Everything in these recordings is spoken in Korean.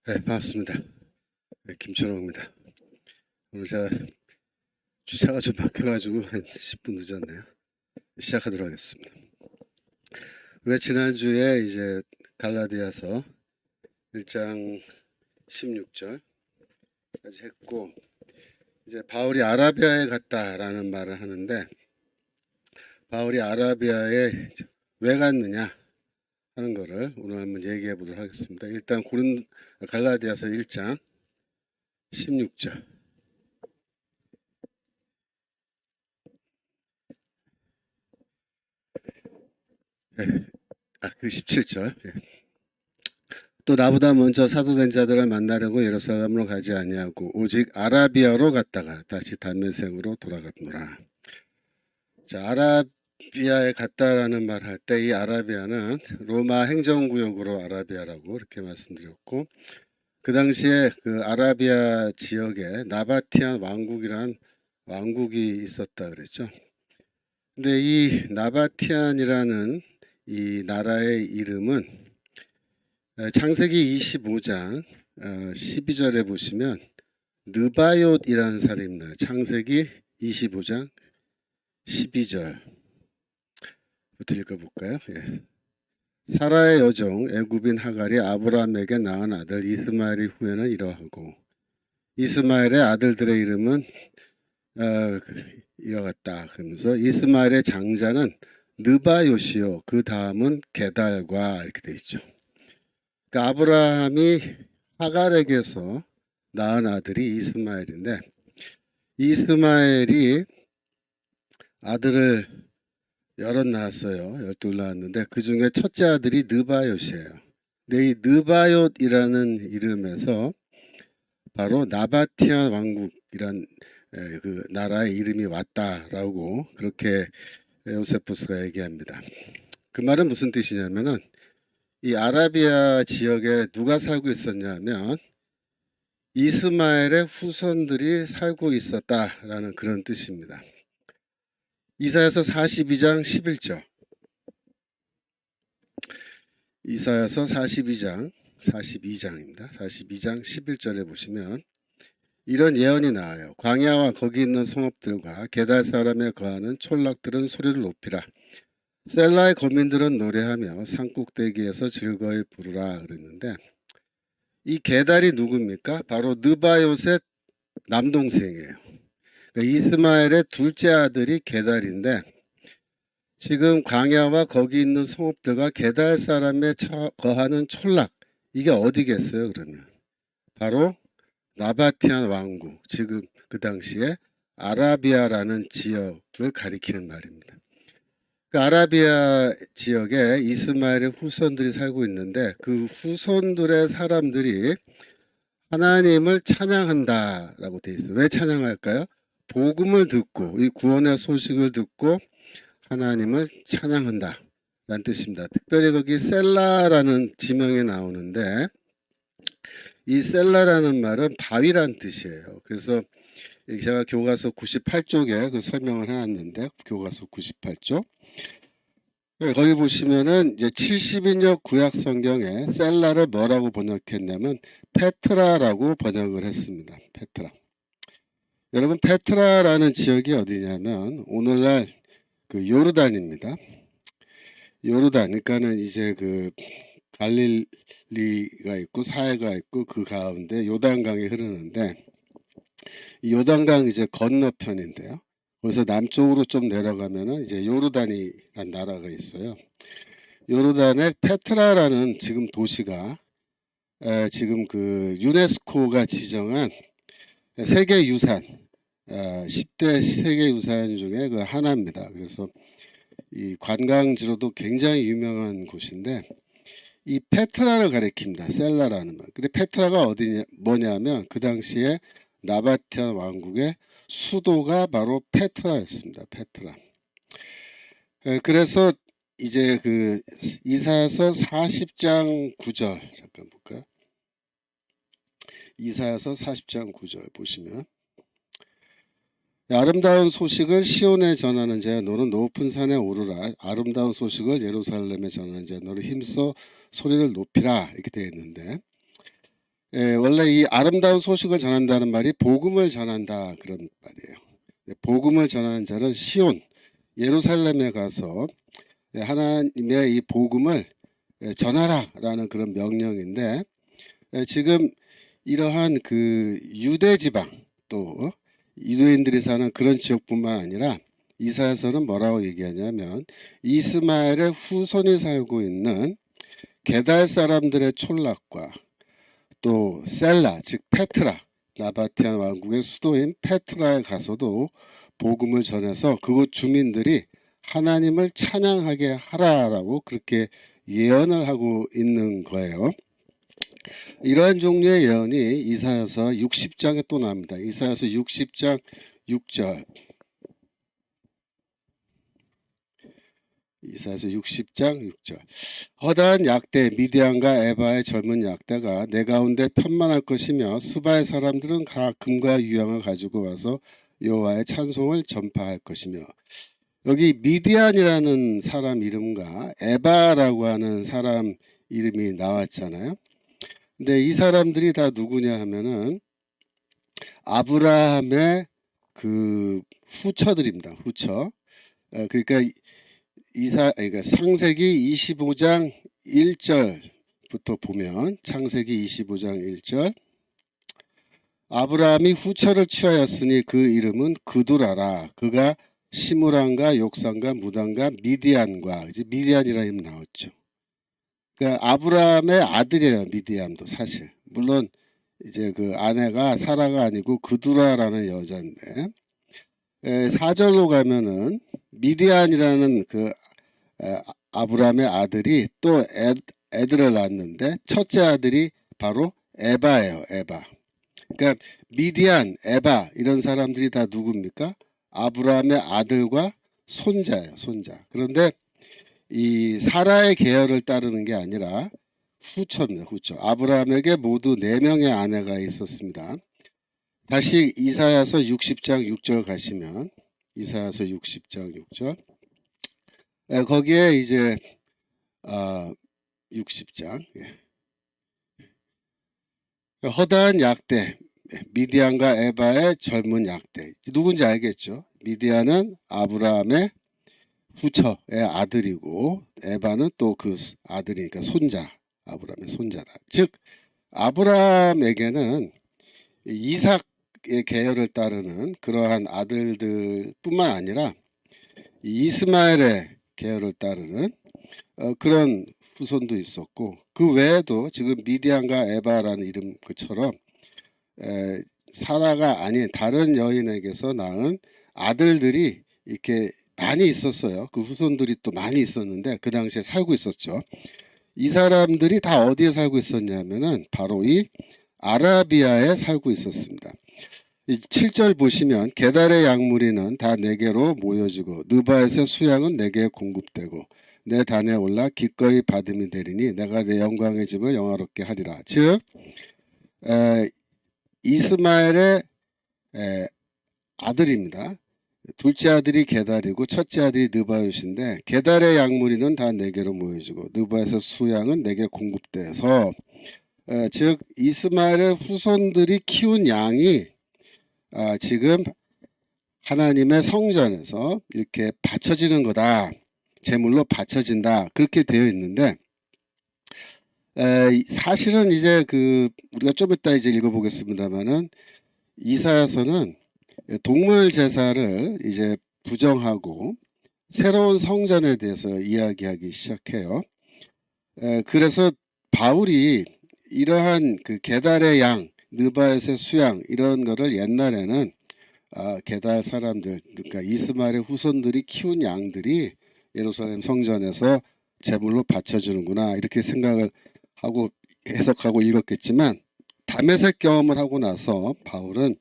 네, 반갑습니다. 네, 김철호입니다. 오늘 제가 주차가 좀 막혀가지고 한 10분 늦었네요. 시작하도록 하겠습니다. 우리가 지난주에 이제 갈라디아서 1장 16절까지 했고, 이제 바울이 아라비아에 갔다라는 말을 하는데, 바울이 아라비아에 왜 갔느냐 하는 거를 오늘 한번 얘기해 보도록 하겠습니다. 일단 갈라디아서 1장 16절. 네, 그 17절. 또 나보다 먼저 사도된 자들을 만나려고 예루살렘으로 가지 아니하고 오직 아라비아로 갔다가 다시 담메색으로 돌아갔노라. 자, 아라비아에 갔다라는 말 할 때 이 아라비아는 로마 행정구역으로 아라비아라고 이렇게 말씀드렸고, 그 당시에 그 아라비아 지역에 나바티안 왕국이란 왕국이 있었다 그랬죠. 근데 이 나바티안이라는 이 나라의 이름은 창세기 25장 12절에 보시면 느바옅이라는 사람입니다. 창세기 25장 12절부터 읽어볼까요? 예. 사라의 여종 애굽인 하갈이 아브라함에게 낳은 아들 이스마엘의 후에는 이러하고, 이스마엘의 아들들의 이름은 이와 같다. 그러면서 이스마엘의 장자는 느바요시요, 그 다음은 게달과 이렇게 돼 있죠. 그러니까 아브라함이 하갈에게서 낳은 아들이 이스마엘인데, 이스마엘이 아들을 여럿 낳았어요. 12 낳았는데 그 중에 첫째 아들이 느바요시예요. 근데 이 느바옅이라는 이름에서 바로 나바티안 왕국이란 그 나라의 이름이 왔다라고 그렇게 요세푸스가 얘기합니다. 그 말은 무슨 뜻이냐면은 이 아라비아 지역에 누가 살고 있었냐면 이스마엘의 후손들이 살고 있었다라는 그런 뜻입니다. 이사야서 42장 11절. 이사야서 42장입니다. 42장 11절에 보시면 이런 예언이 나와요. 광야와 거기 있는 성읍들과 게달 사람에 거하는 촌락들은 소리를 높이라. 셀라의 거민들은 노래하며 산꼭대기에서 즐거이 부르라 그랬는데, 이 게달이 누굽니까? 바로 느바요셋 남동생이에요. 그러니까 이스마엘의 둘째 아들이 게달인데, 지금 광야와 거기 있는 성읍들과 게달 사람에 거하는 촌락, 이게 어디겠어요? 그러면 바로 나바티안 왕국, 지금 그 당시에 아라비아라는 지역을 가리키는 말입니다. 그 아라비아 지역에 이스마엘의 후손들이 살고 있는데, 그 후손들의 사람들이 하나님을 찬양한다라고 되어 있어요. 왜 찬양할까요? 복음을 듣고, 이 구원의 소식을 듣고 하나님을 찬양한다 라는 뜻입니다. 특별히 거기 셀라라는 지명이 나오는데, 이 셀라라는 말은 바위란 뜻이에요. 그래서 제가 교과서 98쪽에 그 설명을 해놨는데, 교과서 98쪽. 네, 거기 보시면은 이제 70인역 구약 성경에 셀라를 뭐라고 번역했냐면 페트라라고 번역을 했습니다. 페트라. 여러분, 페트라라는 지역이 어디냐면 오늘날 그 요르단입니다. 요르단, 그러니까는 이제 그 갈릴리가 있고 사해가 있고 그 가운데 요단강이 흐르는데, 이 요단강 이제 건너편인데요. 그래서 남쪽으로 좀 내려가면은 이제 요르단이라는 나라가 있어요. 요르단의 페트라라는 지금 도시가 지금 그 유네스코가 지정한 세계유산 10대 세계유산 중에 그 하나입니다. 그래서 이 관광지로도 굉장히 유명한 곳인데, 이 페트라를 가리킵니다. 셀라라는 말. 근데 페트라가 어디냐 뭐냐면 그 당시에 나바티안 왕국의 수도가 바로 페트라였습니다. 페트라. 그래서 이제 그 이사야서 40장 9절 잠깐 볼까요? 이사야서 40장 9절 보시면, 아름다운 소식을 시온에 전하는 자 너는 높은 산에 오르라. 아름다운 소식을 예루살렘에 전하는 자 너는 힘써 소리를 높이라. 이렇게 되어 있는데, 원래 이 아름다운 소식을 전한다는 말이 복음을 전한다 그런 말이에요. 복음을 전하는 자는 시온 예루살렘에 가서 하나님의 이 복음을 전하라라는 그런 명령인데, 지금 이러한 그 유대 지방 또 유대인들이 사는 그런 지역뿐만 아니라 이사야서는 뭐라고 얘기하냐면 이스마엘의 후손이 살고 있는 게달 사람들의 촌락과 또 셀라 즉 페트라 나바티안 왕국의 수도인 페트라에 가서도 복음을 전해서 그곳 주민들이 하나님을 찬양하게 하라라고 그렇게 예언을 하고 있는 거예요. 이러한 종류의 예언이 이사야서 60장에 또 나옵니다. 이사야서 60장 6절. 이사야서 60장 6절. 허다한 약대 미디안과 에바의 젊은 약대가 내 가운데 편만할 것이며 스바의 사람들은 각 금과 유향을 가지고 와서 여호와의 찬송을 전파할 것이며. 여기 미디안이라는 사람 이름과 에바라고 하는 사람 이름이 나왔잖아요. 근데 이 사람들이 다 누구냐 하면은 아브라함의 그 후처들입니다. 후처. 그러니까 창세기 25장 1절부터 보면 창세기 25장 1절 아브라함이 후처를 취하였으니 그 이름은 그두라라. 그가 시므랑과 욕산과 무단과 미디안과 이제 미디안이라는 이름 나왔죠. 그러니까 아브라함의 아들이에요. 미디안도 사실. 물론 이제 그 아내가 사라가 아니고 그두라라는 여자인데 4절로 가면은 미디안이라는 그 아브라함의 아들이 또 애들을 낳았는데 첫째 아들이 바로 에바예요. 에바. 그러니까 미디안, 에바 이런 사람들이 다 누굽니까? 아브라함의 아들과 손자예요. 손자. 그런데 이 사라의 계열을 따르는 게 아니라 후처입니다. 후처. 아브라함에게 모두 4명의 아내가 있었습니다. 다시 이사야서 60장 6절 가시면 이사야서 60장 6절 거기에 이제 60장 허다한 약대 미디안과 에바의 젊은 약대 누군지 알겠죠? 미디안은 아브라함의 후처의 아들이고 에바는 또 그 아들이니까 손자 아브라함의 손자다. 즉 아브라함에게는 이삭의 계열을 따르는 그러한 아들들뿐만 아니라 이스마엘의 계열을 따르는 그런 후손도 있었고 그 외에도 지금 미디안과 에바라는 이름 그처럼 사라가 아닌 다른 여인에게서 낳은 아들들이 이렇게 많이 있었어요. 그 후손들이 또 많이 있었는데 그 당시에 살고 있었죠. 이 사람들이 다 어디에 살고 있었냐면은 바로 이 아라비아에 살고 있었습니다. 7절 보시면 게달의 양무리는 다 내게로 모여지고 느바에서 수양은 내게 공급되고 내 단에 올라 기꺼이 받음이 되리니 내가 내 영광의 집을 영화롭게 하리라. 즉 이스마엘의 아들입니다. 둘째 아들이 게달이고 첫째 아들이 느바요신데 게달의 양무리는 다 내게로 모여지고 느바에서 수양은 내게 공급돼서 즉 이스마엘의 후손들이 키운 양이 지금 하나님의 성전에서 이렇게 바쳐지는 거다. 제물로 바쳐진다. 그렇게 되어 있는데 사실은 이제 우리가 좀 이따 이제 읽어보겠습니다만은 이사야서는 동물 제사를 이제 부정하고 새로운 성전에 대해서 이야기하기 시작해요. 그래서 바울이 이러한 그 게달의 양, 느바에서의 수양 이런 거를 옛날에는 게달 사람들, 그러니까 이스마엘의 후손들이 키운 양들이 예루살렘 성전에서 제물로 바쳐주는구나 이렇게 생각을 하고 해석하고 읽었겠지만 다메섹 경험을 하고 나서 바울은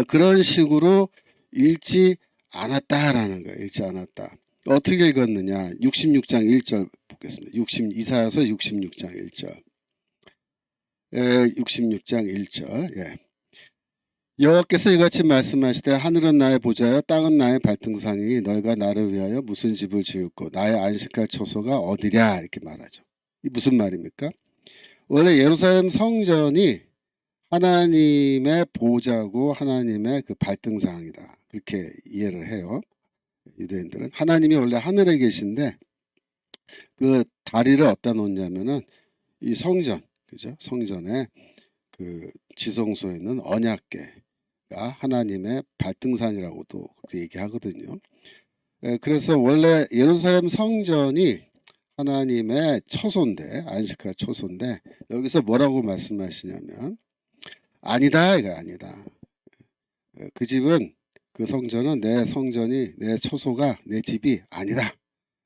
그런 식으로 읽지 않았다라는 거예요. 읽지 않았다. 어떻게 읽었느냐? 66장 1절 보겠습니다. 이사야서 66장 1절. 66장 1절. 예. 여호와께서 이같이 말씀하시되 하늘은 나의 보좌여 땅은 나의 발등상이니 너희가 나를 위하여 무슨 집을 지을고 나의 안식할 처소가 어디랴 이렇게 말하죠. 이 무슨 말입니까? 원래 예루살렘 성전이 하나님의 보좌고 하나님의 그 발등상이다. 그렇게 이해를 해요. 유대인들은 하나님이 원래 하늘에 계신데 그 다리를 어디다 놓냐면은 이 성전, 그죠? 성전에 그 지성소에 있는 언약궤가 하나님의 발등상이라고도 그렇게 얘기하거든요. 그래서 원래 예루살렘 성전이 하나님의 처소인데, 안식할 처소인데, 여기서 뭐라고 말씀하시냐면 아니다, 이거 아니다. 그 집은, 그 성전은 내 성전이, 내 처소가, 내 집이 아니라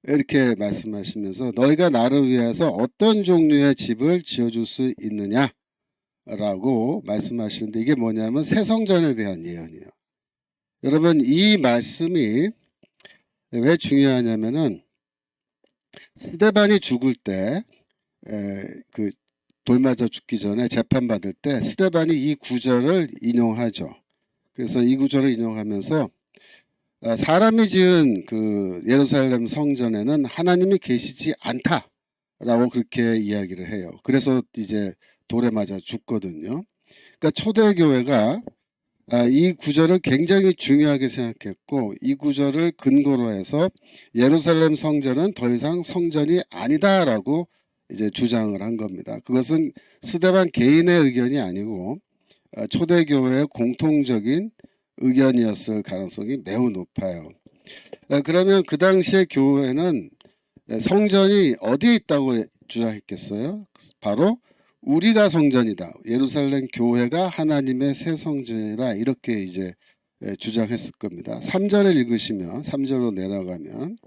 이렇게 말씀하시면서 너희가 나를 위해서 어떤 종류의 집을 지어줄 수 있느냐 라고 말씀하시는데, 이게 뭐냐면 새 성전에 대한 예언이에요. 여러분, 이 말씀이 왜 중요하냐면은 스데반이 죽을 때 그 돌 맞아 죽기 전에 재판받을 때 스데반이 이 구절을 인용하죠. 그래서 이 구절을 인용하면서 사람이 지은 그 예루살렘 성전에는 하나님이 계시지 않다라고 그렇게 이야기를 해요. 그래서 이제 돌에 맞아 죽거든요. 그러니까 초대교회가 이 구절을 굉장히 중요하게 생각했고 이 구절을 근거로 해서 예루살렘 성전은 더 이상 성전이 아니다라고 이제 주장을 한 겁니다. 그것은 스데반 개인의 의견이 아니고 초대교회의 공통적인 의견이었을 가능성이 매우 높아요. 그러면 그 당시에 교회는 성전이 어디에 있다고 주장했겠어요? 바로 우리가 성전이다. 예루살렘 교회가 하나님의 새 성전이다. 이렇게 이제 주장했을 겁니다. 3절을 읽으시면 3절로 내려가면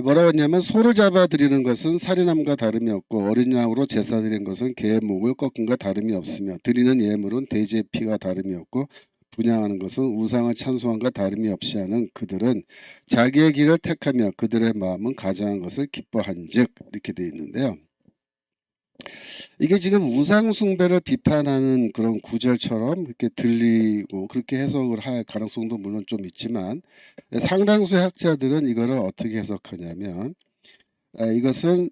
뭐라고 했냐면 소를 잡아 드리는 것은 살인함과 다름이 없고 어린 양으로 제사 드리는 것은 개의 목을 꺾음과 다름이 없으며 드리는 예물은 돼지의 피가 다름이 없고 분향하는 것은 우상을 찬송함과 다름이 없이 하는 그들은 자기의 길을 택하며 그들의 마음은 가증한 것을 기뻐한즉 이렇게 되어 있는데요. 이게 지금 우상 숭배를 비판하는 그런 구절처럼 이렇게 들리고 그렇게 해석을 할 가능성도 물론 좀 있지만 상당수의 학자들은 이거를 어떻게 해석하냐면 이것은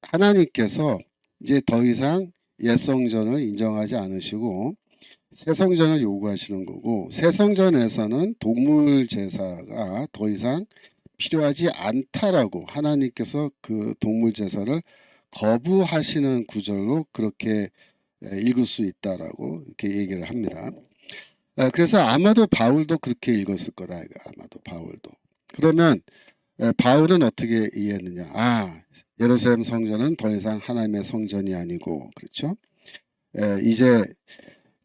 하나님께서 이제 더 이상 옛 성전을 인정하지 않으시고 새 성전을 요구하시는 거고 새 성전에서는 동물 제사가 더 이상 필요하지 않다라고 하나님께서 그 동물 제사를 거부하시는 구절로 그렇게 읽을 수 있다라고 이렇게 얘기를 합니다. 그래서 아마도 바울도 그렇게 읽었을 거다. 아마도 바울도. 그러면 바울은 어떻게 이해했느냐? 예루살렘 성전은 더 이상 하나님의 성전이 아니고 그렇죠? 이제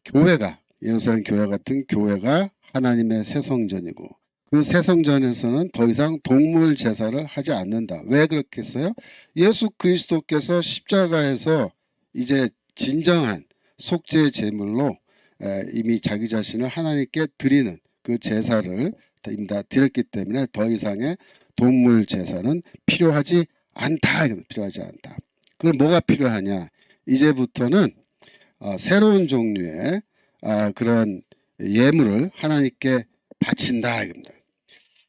교회가 예루살렘 교회 같은 교회가 하나님의 새 성전이고 그 새 성전에서는 더 이상 동물 제사를 하지 않는다. 왜 그렇겠어요? 예수 그리스도께서 십자가에서 이제 진정한 속죄 제물로 이미 자기 자신을 하나님께 드리는 그 제사를 이미 다 드렸기 때문에 더 이상의 동물 제사는 필요하지 않다. 필요하지 않다. 그럼 뭐가 필요하냐? 이제부터는 새로운 종류의 그런 예물을 하나님께 바친다 이겁니다.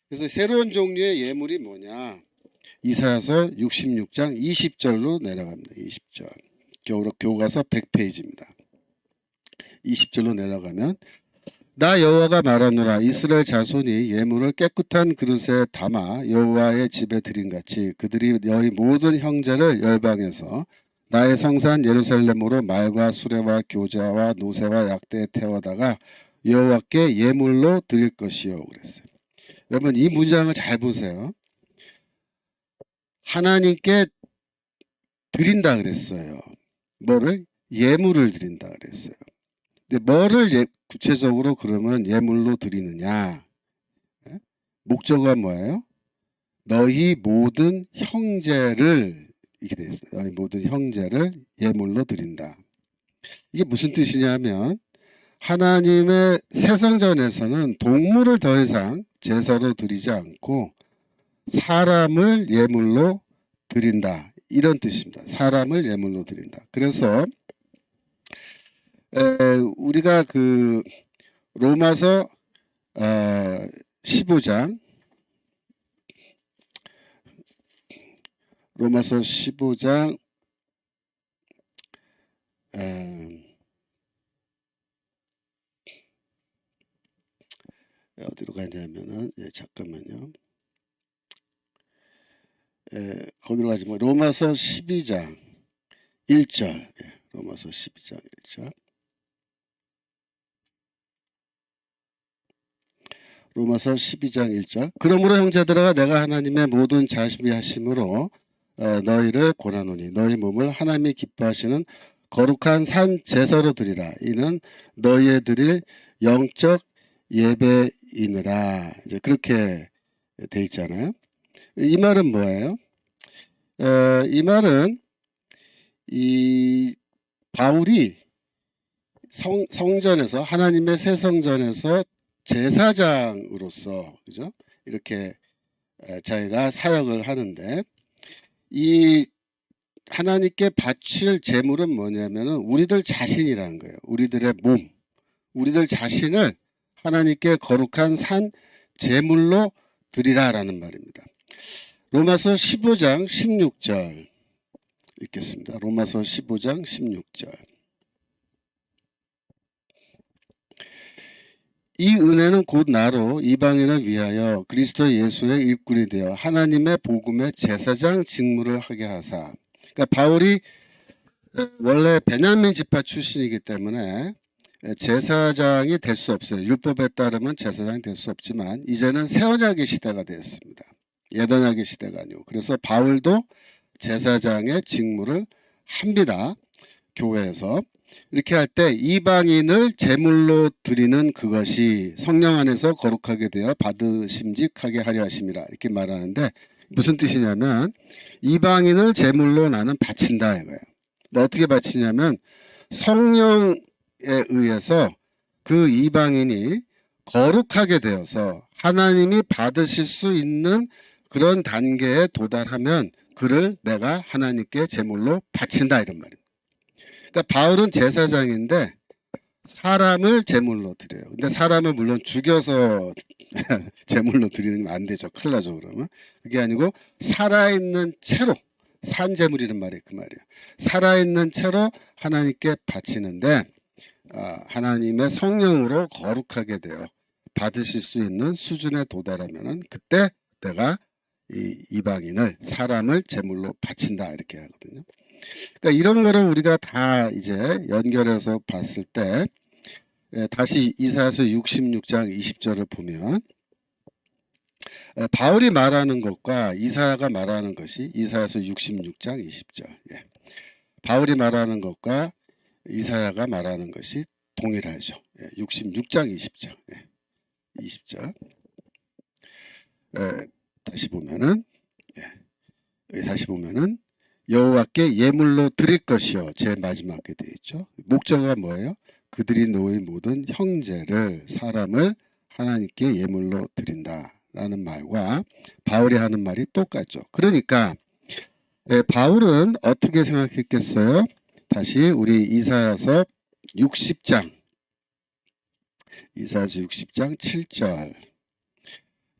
그래서 새로운 종류의 예물이 뭐냐? 이사야서 66장 20절로 내려갑니다. 20절. 교과서 100페이지입니다. 20절로 내려가면 나 여호와가 말하노라 이스라엘 자손이 예물을 깨끗한 그릇에 담아 여호와의 집에 드린같이 그들이 너희 모든 형제를 열방에서 나의 성산 예루살렘으로 말과 수레와 교자와 노새와 약대에 태워다가 여호와께 예물로 드릴 것이요 그랬어요. 여러분 이 문장을 잘 보세요. 하나님께 드린다 그랬어요. 뭐를? 예물을 드린다 그랬어요. 근데 뭐를 구체적으로 그러면 예물로 드리느냐? 목적은 뭐예요? 너희 모든 형제를 이렇게 되어 있어요. 너희 모든 형제를 예물로 드린다. 이게 무슨 뜻이냐면 하나님의 새 성전에서는 동물을 더 이상 제사로 드리지 않고 사람을 예물로 드린다. 이런 뜻입니다. 사람을 예물로 드린다. 그래서 우리가 그 로마서 15장 로마서 15장 거기로 가지 뭐 로마서 12장 1절. 로마서 12장 1절. 로마서 12장 1절. 그러므로 형제들아 내가 하나님의 모든 자심이 하심으로 너희를 권하노니 너희 몸을 하나님이 기뻐하시는 거룩한 산 제사로 드리라. 이는 너희의 드릴 영적 예배이느라. 이제 그렇게 돼 있잖아요. 이 말은 뭐예요? 이 말은 이 바울이 성전에서 하나님의 새 성전에서 제사장으로서 그죠? 이렇게 자기가 사역을 하는데 이 하나님께 바칠 제물은 뭐냐면은 우리들 자신이라는 거예요. 우리들의 몸, 우리들 자신을 하나님께 거룩한 산 제물로 드리라라는 말입니다. 로마서 15장 16절 읽겠습니다. 로마서 15장 16절. 이 은혜는 곧 나로 이방인을 위하여 그리스도 예수의 일꾼이 되어 하나님의 복음의 제사장 직무를 하게 하사. 그러니까 바울이 원래 베냐민 지파 출신이기 때문에 제사장이 될 수 없어요. 율법에 따르면 제사장이 될 수 없지만 이제는 새 언약의 시대가 되었습니다. 옛 언약의 시대가 아니고. 그래서 바울도 제사장의 직무를 합니다. 교회에서. 이렇게 할 때 이방인을 제물로 드리는 그것이 성령 안에서 거룩하게 되어 받으심직하게 하려 하심이라 이렇게 말하는데 무슨 뜻이냐면 이방인을 제물로 나는 바친다 이거예요. 어떻게 바치냐면 성령에 의해서 그 이방인이 거룩하게 되어서 하나님이 받으실 수 있는 그런 단계에 도달하면 그를 내가 하나님께 제물로 바친다 이런 말입니다. 그러니까 바울은 제사장인데 사람을 제물로 드려요. 근데 사람을 물론 죽여서 제물로 드리는 건 안 되죠. 큰일 나죠 그러면. 그게 아니고 살아있는 채로 산제물이란 말이 그 말이에요. 살아있는 채로 하나님께 바치는데 하나님의 성령으로 거룩하게 되어 받으실 수 있는 수준에 도달하면은 그때 내가 이 이방인을 사람을 제물로 바친다 이렇게 하거든요. 그러니까 이런 거를 우리가 다 이제 연결해서 봤을 때 다시 이사야서 66장 20절을 보면 바울이 말하는 것과 이사야가 말하는 것이 이사야서 66장 20절. 바울이 말하는 것과 이사야가 말하는 것이 동일하죠. 66장 20절. 20절. 다시 보면은 여호와께 예물로 드릴 것이요. 제일 마지막에 되어 있죠. 목적가 뭐예요? 그들이 너희 모든 형제를 사람을 하나님께 예물로 드린다라는 말과 바울이 하는 말이 똑같죠. 그러니까 바울은 어떻게 생각했겠어요? 다시 우리 이사야서 60장 7절.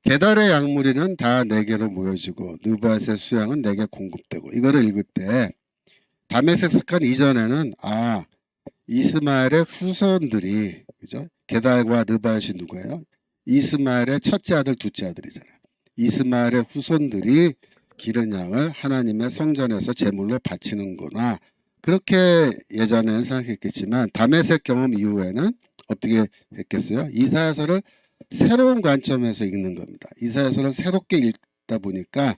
게달의 양무리는 다 내게로 모여지고 느바셋의 수양은 내게 공급되고. 이거를 읽을 때 다메섹 사건 이전에는 이스마엘의 후손들이 그죠? 게달과 느바셋이 누구예요? 이스마엘의 첫째 아들 둘째 아들이잖아요. 이스마엘의 후손들이 기른 양을 하나님의 성전에서 제물로 바치는구나. 그렇게 예전에는 생각했겠지만 다메섹 경험 이후에는 어떻게 했겠어요? 이사야서를 새로운 관점에서 읽는 겁니다. 이사야서를 새롭게 읽다 보니까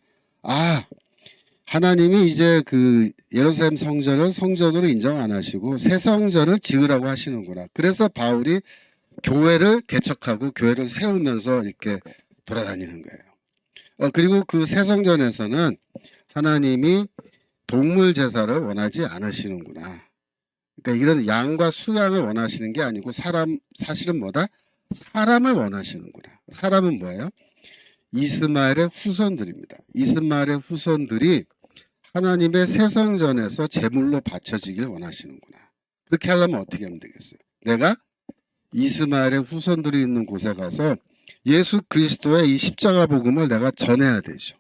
하나님이 이제 그 예루살렘 성전을 성전으로 인정 안 하시고 새 성전을 지으라고 하시는구나. 그래서 바울이 교회를 개척하고 교회를 세우면서 이렇게 돌아다니는 거예요. 그리고 그 새 성전에서는 하나님이 동물 제사를 원하지 않으시는구나. 그러니까 이런 양과 수양을 원하시는 게 아니고 사실은 뭐다? 사람을 원하시는구나. 사람은 뭐예요? 이스마엘의 후손들입니다. 이스마엘의 후손들이 하나님의 새 성전에서 제물로 바쳐지길 원하시는구나. 그렇게 하려면 어떻게 하면 되겠어요? 내가 이스마엘의 후손들이 있는 곳에 가서 예수 그리스도의 이 십자가 복음을 내가 전해야 되죠.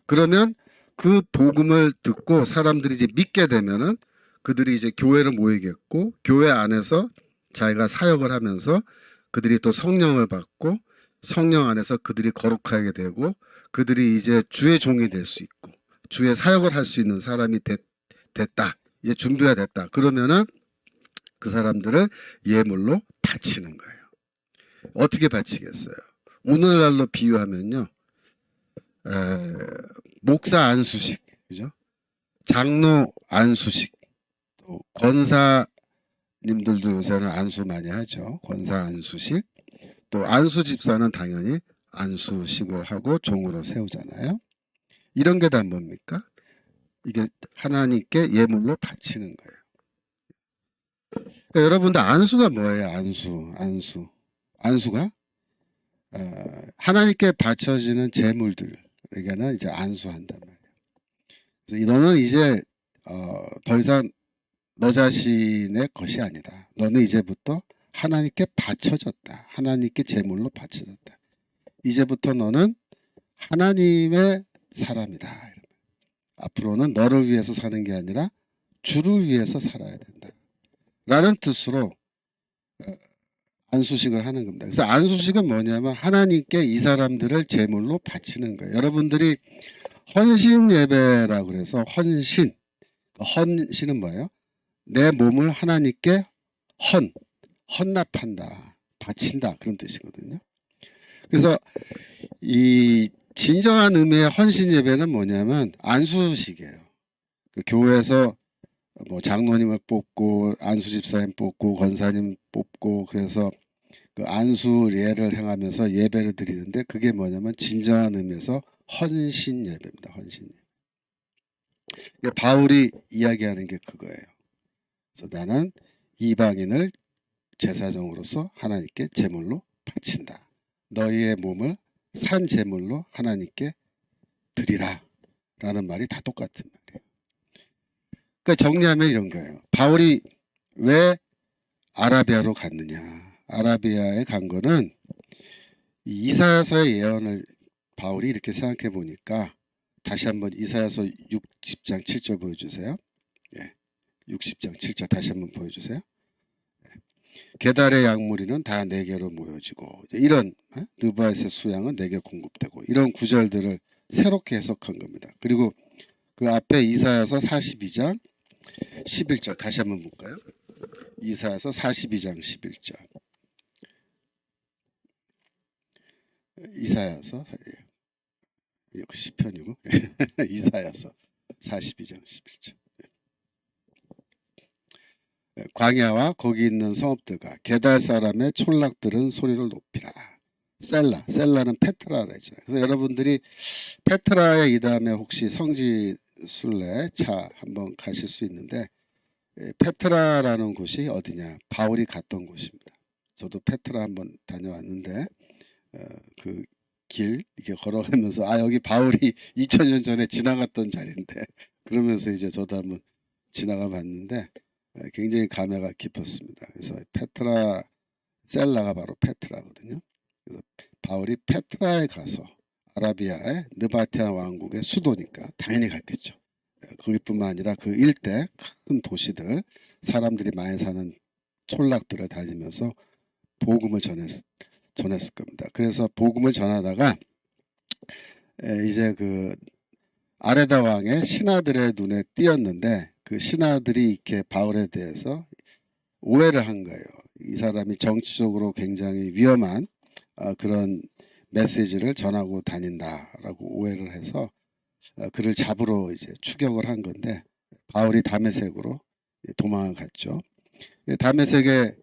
그러면 그 복음을 듣고 사람들이 이제 믿게 되면은 그들이 이제 교회를 모이겠고 교회 안에서 자기가 사역을 하면서 그들이 또 성령을 받고 성령 안에서 그들이 거룩하게 되고 그들이 이제 주의 종이 될 수 있고 주의 사역을 할 수 있는 사람이 됐다. 이제 준비가 됐다. 그러면은 그 사람들을 예물로 바치는 거예요. 어떻게 바치겠어요? 오늘날로 비유하면요. 목사 안수식, 그죠? 장로 안수식, 또 권사님들도 요새는 안수 많이 하죠. 권사 안수식. 또 안수 집사는 당연히 안수식을 하고 종으로 세우잖아요. 이런 게 다 뭡니까? 이게 하나님께 예물로 바치는 거예요. 그러니까 여러분들 안수가 뭐예요? 안수가 하나님께 바쳐지는 제물들에게는 이제 안수한단 말이에요. 그래서 너는 이제 더 이상 너 자신의 것이 아니다. 너는 이제부터 하나님께 바쳐졌다. 하나님께 제물로 바쳐졌다. 이제부터 너는 하나님의 사람이다. 앞으로는 너를 위해서 사는 게 아니라 주를 위해서 살아야 된다. 라는 뜻으로 안수식을 하는 겁니다. 그래서 안수식은 뭐냐면 하나님께 이 사람들을 제물로 바치는 거예요. 여러분들이 헌신 예배라고 그래서 헌신은 뭐예요? 내 몸을 하나님께 헌납한다, 바친다 그런 뜻이거든요. 그래서 이 진정한 의미의 헌신 예배는 뭐냐면 안수식이에요. 그 교회에서 뭐 장로님을 뽑고 안수 집사님 뽑고 권사님 뽑고 그래서 그 안수 예를 행하면서 예배를 드리는데 그게 뭐냐면 진정한 의미에서 헌신 예배입니다. 헌신 예배. 바울이 이야기하는 게 그거예요. 그래서 나는 이방인을 제사장으로서 하나님께 제물로 바친다. 너희의 몸을 산 제물로 하나님께 드리라. 라는 말이 다 똑같은 말이에요. 그러니까 정리하면 이런 거예요. 바울이 왜 아라비아로 갔느냐. 아라비아에 간 거는 이사야서의 예언을 바울이 이렇게 생각해 보니까 다시 한번 이사야서 60장 7절 보여주세요. 60장 7절 다시 한번 보여주세요. 게달의 양무리는 다 내게로 모여지고 이런 느바에서 수양은 내게 공급되고 이런 구절들을 새롭게 해석한 겁니다. 그리고 그 앞에 이사야서 42장 11절 다시 한번 볼까요? 이사야서 42장 11절 이사야서 시편이고 이사야서 42장 11절 광야와 거기 있는 성읍들과 게달 사람의 촌락들은 소리를 높이라. 셀라는 페트라라 했잖아요. 그래서 여러분들이 페트라의 이 다음에 혹시 성지 순례 차 한번 가실 수 있는데 페트라라는 곳이 어디냐? 바울이 갔던 곳입니다. 저도 페트라 한번 다녀왔는데 그 길 이렇게 걸어가면서 여기 바울이 2000년 전에 지나갔던 자리인데 그러면서 이제 저도 한번 지나가 봤는데 굉장히 감회가 깊었습니다. 그래서 페트라 셀라가 바로 페트라거든요. 그래서 바울이 페트라에 가서 아라비아의 느바테아 왕국의 수도니까 당연히 갔겠죠. 거기뿐만 아니라 그 일대 큰 도시들 사람들이 많이 사는 촌락들을 다니면서 복음을 전했을 겁니다. 그래서 복음을 전하다가 이제 그 아레다 왕의 신하들의 눈에 띄었는데 그 신하들이 이렇게 바울에 대해서 오해를 한 거예요. 이 사람이 정치적으로 굉장히 위험한 그런 메시지를 전하고 다닌다라고 오해를 해서 그를 잡으러 이제 추격을 한 건데 바울이 다메섹으로 도망을 갔죠. 다메섹에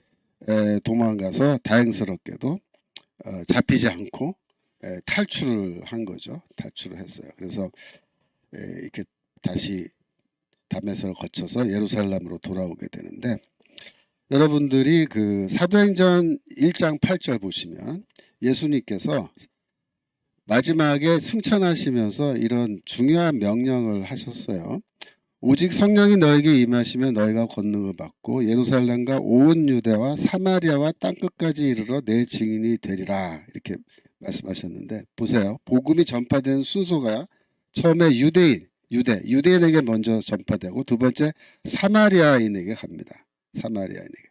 도망가서 다행스럽게도 잡히지 않고 탈출을 한 거죠. 탈출을 했어요. 그래서 이렇게 다시 다메섹을 거쳐서 예루살렘으로 돌아오게 되는데 여러분들이 그 사도행전 1장 8절 보시면 예수님께서 마지막에 승천하시면서 이런 중요한 명령을 하셨어요. 오직 성령이 너에게 임하시면 너희가 권능을 받고 예루살렘과 온 유대와 사마리아와 땅끝까지 이르러 내 증인이 되리라 이렇게 말씀하셨는데 보세요. 복음이 전파된 순서가 처음에 유대인에게 먼저 전파되고 두 번째 사마리아인에게 갑니다. 사마리아인에게.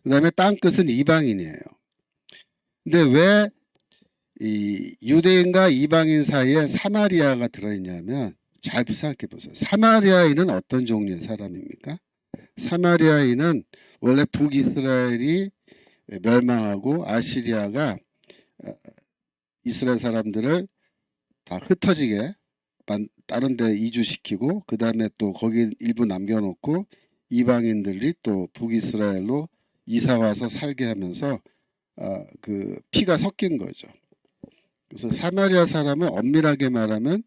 그 다음에 땅끝은 이방인이에요. 근데 왜 이 유대인과 이방인 사이에 사마리아가 들어있냐면 잘 생각해 보세요. 사마리아인은 어떤 종류의 사람입니까? 사마리아인은 원래 북이스라엘이 멸망하고 아시리아가 이스라엘 사람들을 다 흩어지게 다른 데 이주시키고 그 다음에 또 거기 일부 남겨놓고 이방인들이 또 북이스라엘로 이사와서 살게 하면서 그 피가 섞인 거죠. 그래서 사마리아 사람은 엄밀하게 말하면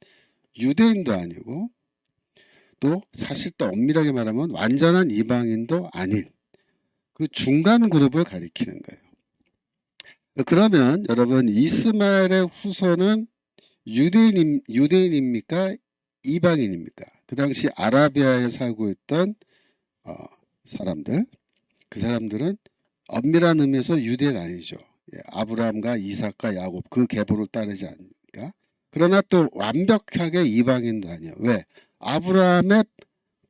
유대인도 아니고 또 사실 또 엄밀하게 말하면 완전한 이방인도 아닌 그 중간 그룹을 가리키는 거예요. 그러면 여러분 이스마엘의 후손은 유대인입니까? 이방인입니까? 그 당시 아라비아에 살고 있던 사람들, 그 사람들은 엄밀한 의미에서 유대인 아니죠. 아브라함과 이삭과 야곱 그 계보를 따르지 않습니까? 그러나 또 완벽하게 이방인도 아니에요. 왜? 아브라함의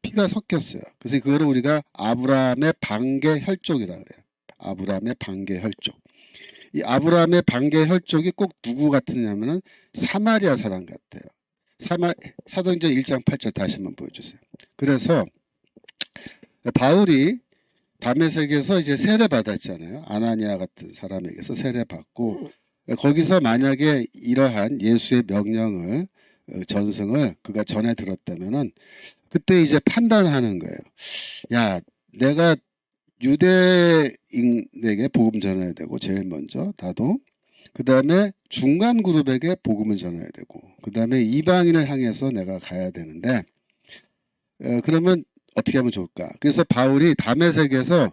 피가 섞였어요. 그래서 그거를 우리가 아브라함의 반계 혈족이라 그래요. 아브라함의 반계 혈족. 이 아브라함의 반계 혈족이 꼭 누구 같으냐면은 사마리아 사람 같아요. 사도행전 1장 8절 다시 한번 보여주세요. 그래서 바울이 다메섹에서 이제 세례 받았잖아요. 아나니아 같은 사람에게서 세례 받고 거기서 만약에 이러한 예수의 명령을 전승을 그가 전해 들었다면은 그때 이제 판단하는 거예요. 야, 내가 유대인에게 복음 전해야 되고 제일 먼저 나도 그 다음에 중간 그룹에게 복음을 전해야 되고 그 다음에 이방인을 향해서 내가 가야 되는데 그러면 어떻게 하면 좋을까? 그래서 바울이 다메섹에서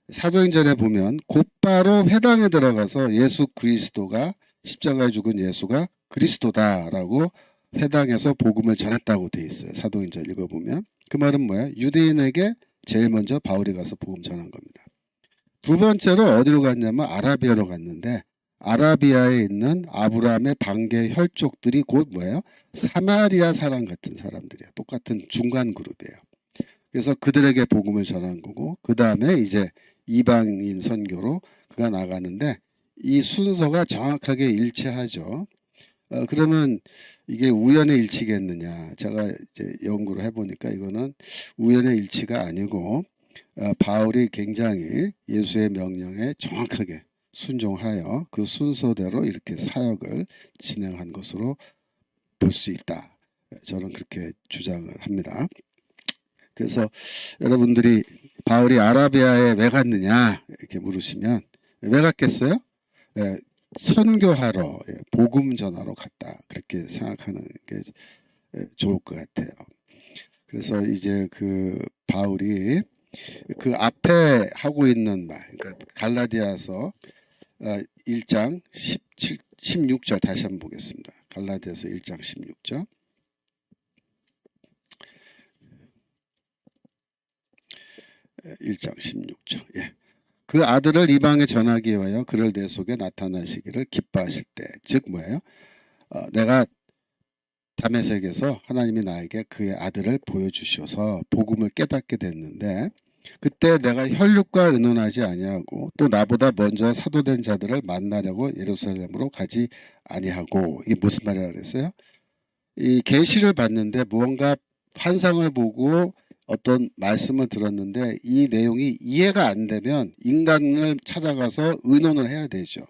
사도행전에 보면 곧바로 회당에 들어가서 예수 그리스도가 십자가에 죽은 예수가 그리스도다라고 회당에서 복음을 전했다고 돼 있어요. 사도행전 읽어보면 그 말은 뭐야? 유대인에게 제일 먼저 바울이 가서 복음 전한 겁니다. 두 번째로 어디로 갔냐면 아라비아로 갔는데 아라비아에 있는 아브라함의 반계 혈족들이 곧 뭐예요? 사마리아 사람 같은 사람들이에요. 똑같은 중간 그룹이에요. 그래서 그들에게 복음을 전한 거고 그 다음에 이제 이방인 선교로 그가 나가는데 이 순서가 정확하게 일치하죠. 그러면 이게 우연의 일치겠느냐? 제가 이제 연구를 해보니까 이거는 우연의 일치가 아니고 바울이 굉장히 예수의 명령에 정확하게 순종하여 그 순서대로 이렇게 사역을 진행한 것으로 볼 수 있다. 저는 그렇게 주장을 합니다. 그래서 여러분들이 바울이 아라비아에 왜 갔느냐 이렇게 물으시면 왜 갔겠어요? 선교하러 복음 전하러 갔다 그렇게 생각하는 게 좋을 것 같아요. 그래서 이제 그 바울이 그 앞에 하고 있는 말 그러니까 갈라디아서 1장 16절 다시 한번 보겠습니다. 갈라디아서 1장 16절 1장 16절 예. 그 아들을 이방에 전하기 위하여 그를 내 속에 나타나시기를 기뻐하실 때 즉 뭐예요? 내가 다메섹에서 하나님이 나에게 그의 아들을 보여주셔서 복음을 깨닫게 됐는데 그때 내가 혈육과 의논하지 아니하고 또 나보다 먼저 사도된 자들을 만나려고 예루살렘으로 가지 아니하고 이게 무슨 말이라 그랬어요? 이 계시를 봤는데 무언가 환상을 보고 어떤 말씀을 들었는데 이 내용이 이해가 안 되면 인간을 찾아가서 의논을 해야 되죠.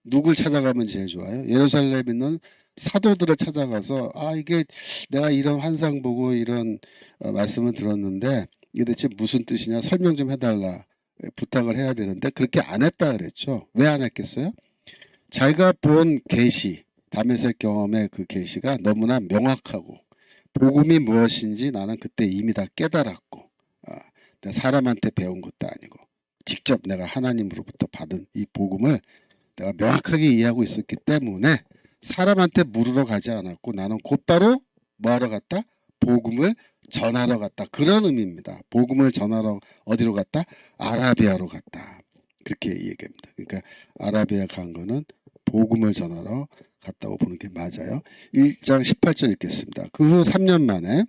누굴 찾아가면 제일 좋아요? 예루살렘에 있는 사도들을 찾아가서 이게 내가 이런 환상 보고 이런 말씀을 들었는데 이게 대체 무슨 뜻이냐 설명 좀 해달라 부탁을 해야 되는데 그렇게 안 했다 그랬죠. 왜 안 했겠어요? 자기가 본 계시 다메섹 경험의 그 계시가 너무나 명확하고 복음이 무엇인지 나는 그때 이미 다 깨달았고 내가 사람한테 배운 것도 아니고 직접 내가 하나님으로부터 받은 이 복음을 내가 명확하게 이해하고 있었기 때문에 사람한테 물으러 가지 않았고 나는 곧바로 뭐하러 갔다? 복음을 전하러 갔다. 그런 의미입니다. 복음을 전하러 어디로 갔다? 아라비아로 갔다. 그렇게 얘기합니다. 그러니까 아라비아 간 거는 복음을 전하러 갔다고 보는 게 맞아요. 1장 18절 읽겠습니다. 그 후 3년 만에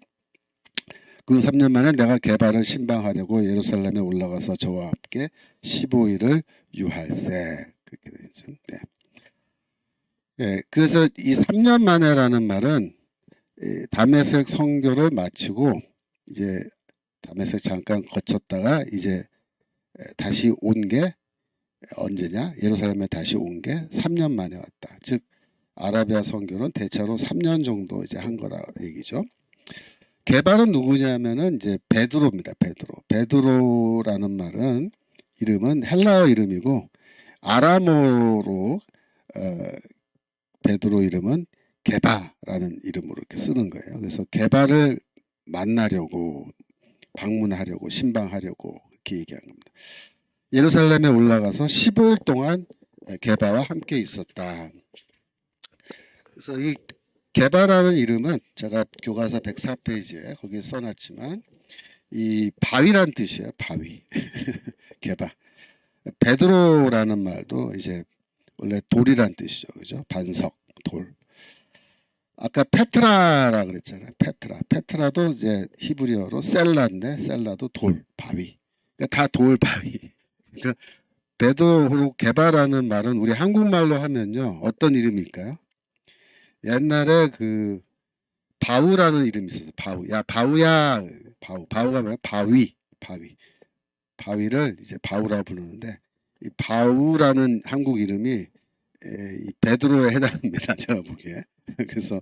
내가 게바를 신방하려고 예루살렘에 올라가서 저와 함께 15일을 유할세. 그렇게 되죠. 네. 네, 그래서 이 3년 만에라는 말은 다메섹 선교를 마치고 이제 다메섹 잠깐 거쳤다가 이제 다시 온 게 언제냐? 예루살렘에 다시 온 게 3년 만에 왔다. 즉 아라비아 선교는 대체로 3년 정도 이제 한 거라 얘기죠. 게바는 누구냐면은 이제 베드로입니다. 베드로라는 말은 이름은 헬라어 이름이고 아람어로 베드로 이름은 게바라는 이름으로 이렇게 쓰는 거예요. 그래서 게바를 만나려고 방문하려고 신방하려고 이렇게 얘기한 겁니다. 예루살렘에 올라가서 15일 동안 게바와 함께 있었다. 그래서 이 게바라는 이름은 제가 교과서 104페이지에 거기에 써놨지만 이 바위란 뜻이에요. 바위. 게바. 베드로라는 말도 이제 원래 돌이란 뜻이죠. 그죠? 반석, 돌. 아까 페트라라 그랬잖아요. 페트라도 이제 히브리어로 셀라인데 셀라도 돌, 바위. 그러니까 다 돌, 바위. 그러니까 베드로 게바라는 말은 우리 한국말로 하면요. 어떤 이름일까요? 옛날에 그 바우라는 이름이 있었어요. 바우. 야, 바우야. 바우가 뭐야? 바위를 이제 바우라고 부르는데 이 바우라는 한국 이름이 이 베드로에 해당합니다. 제가 보기에. 그래서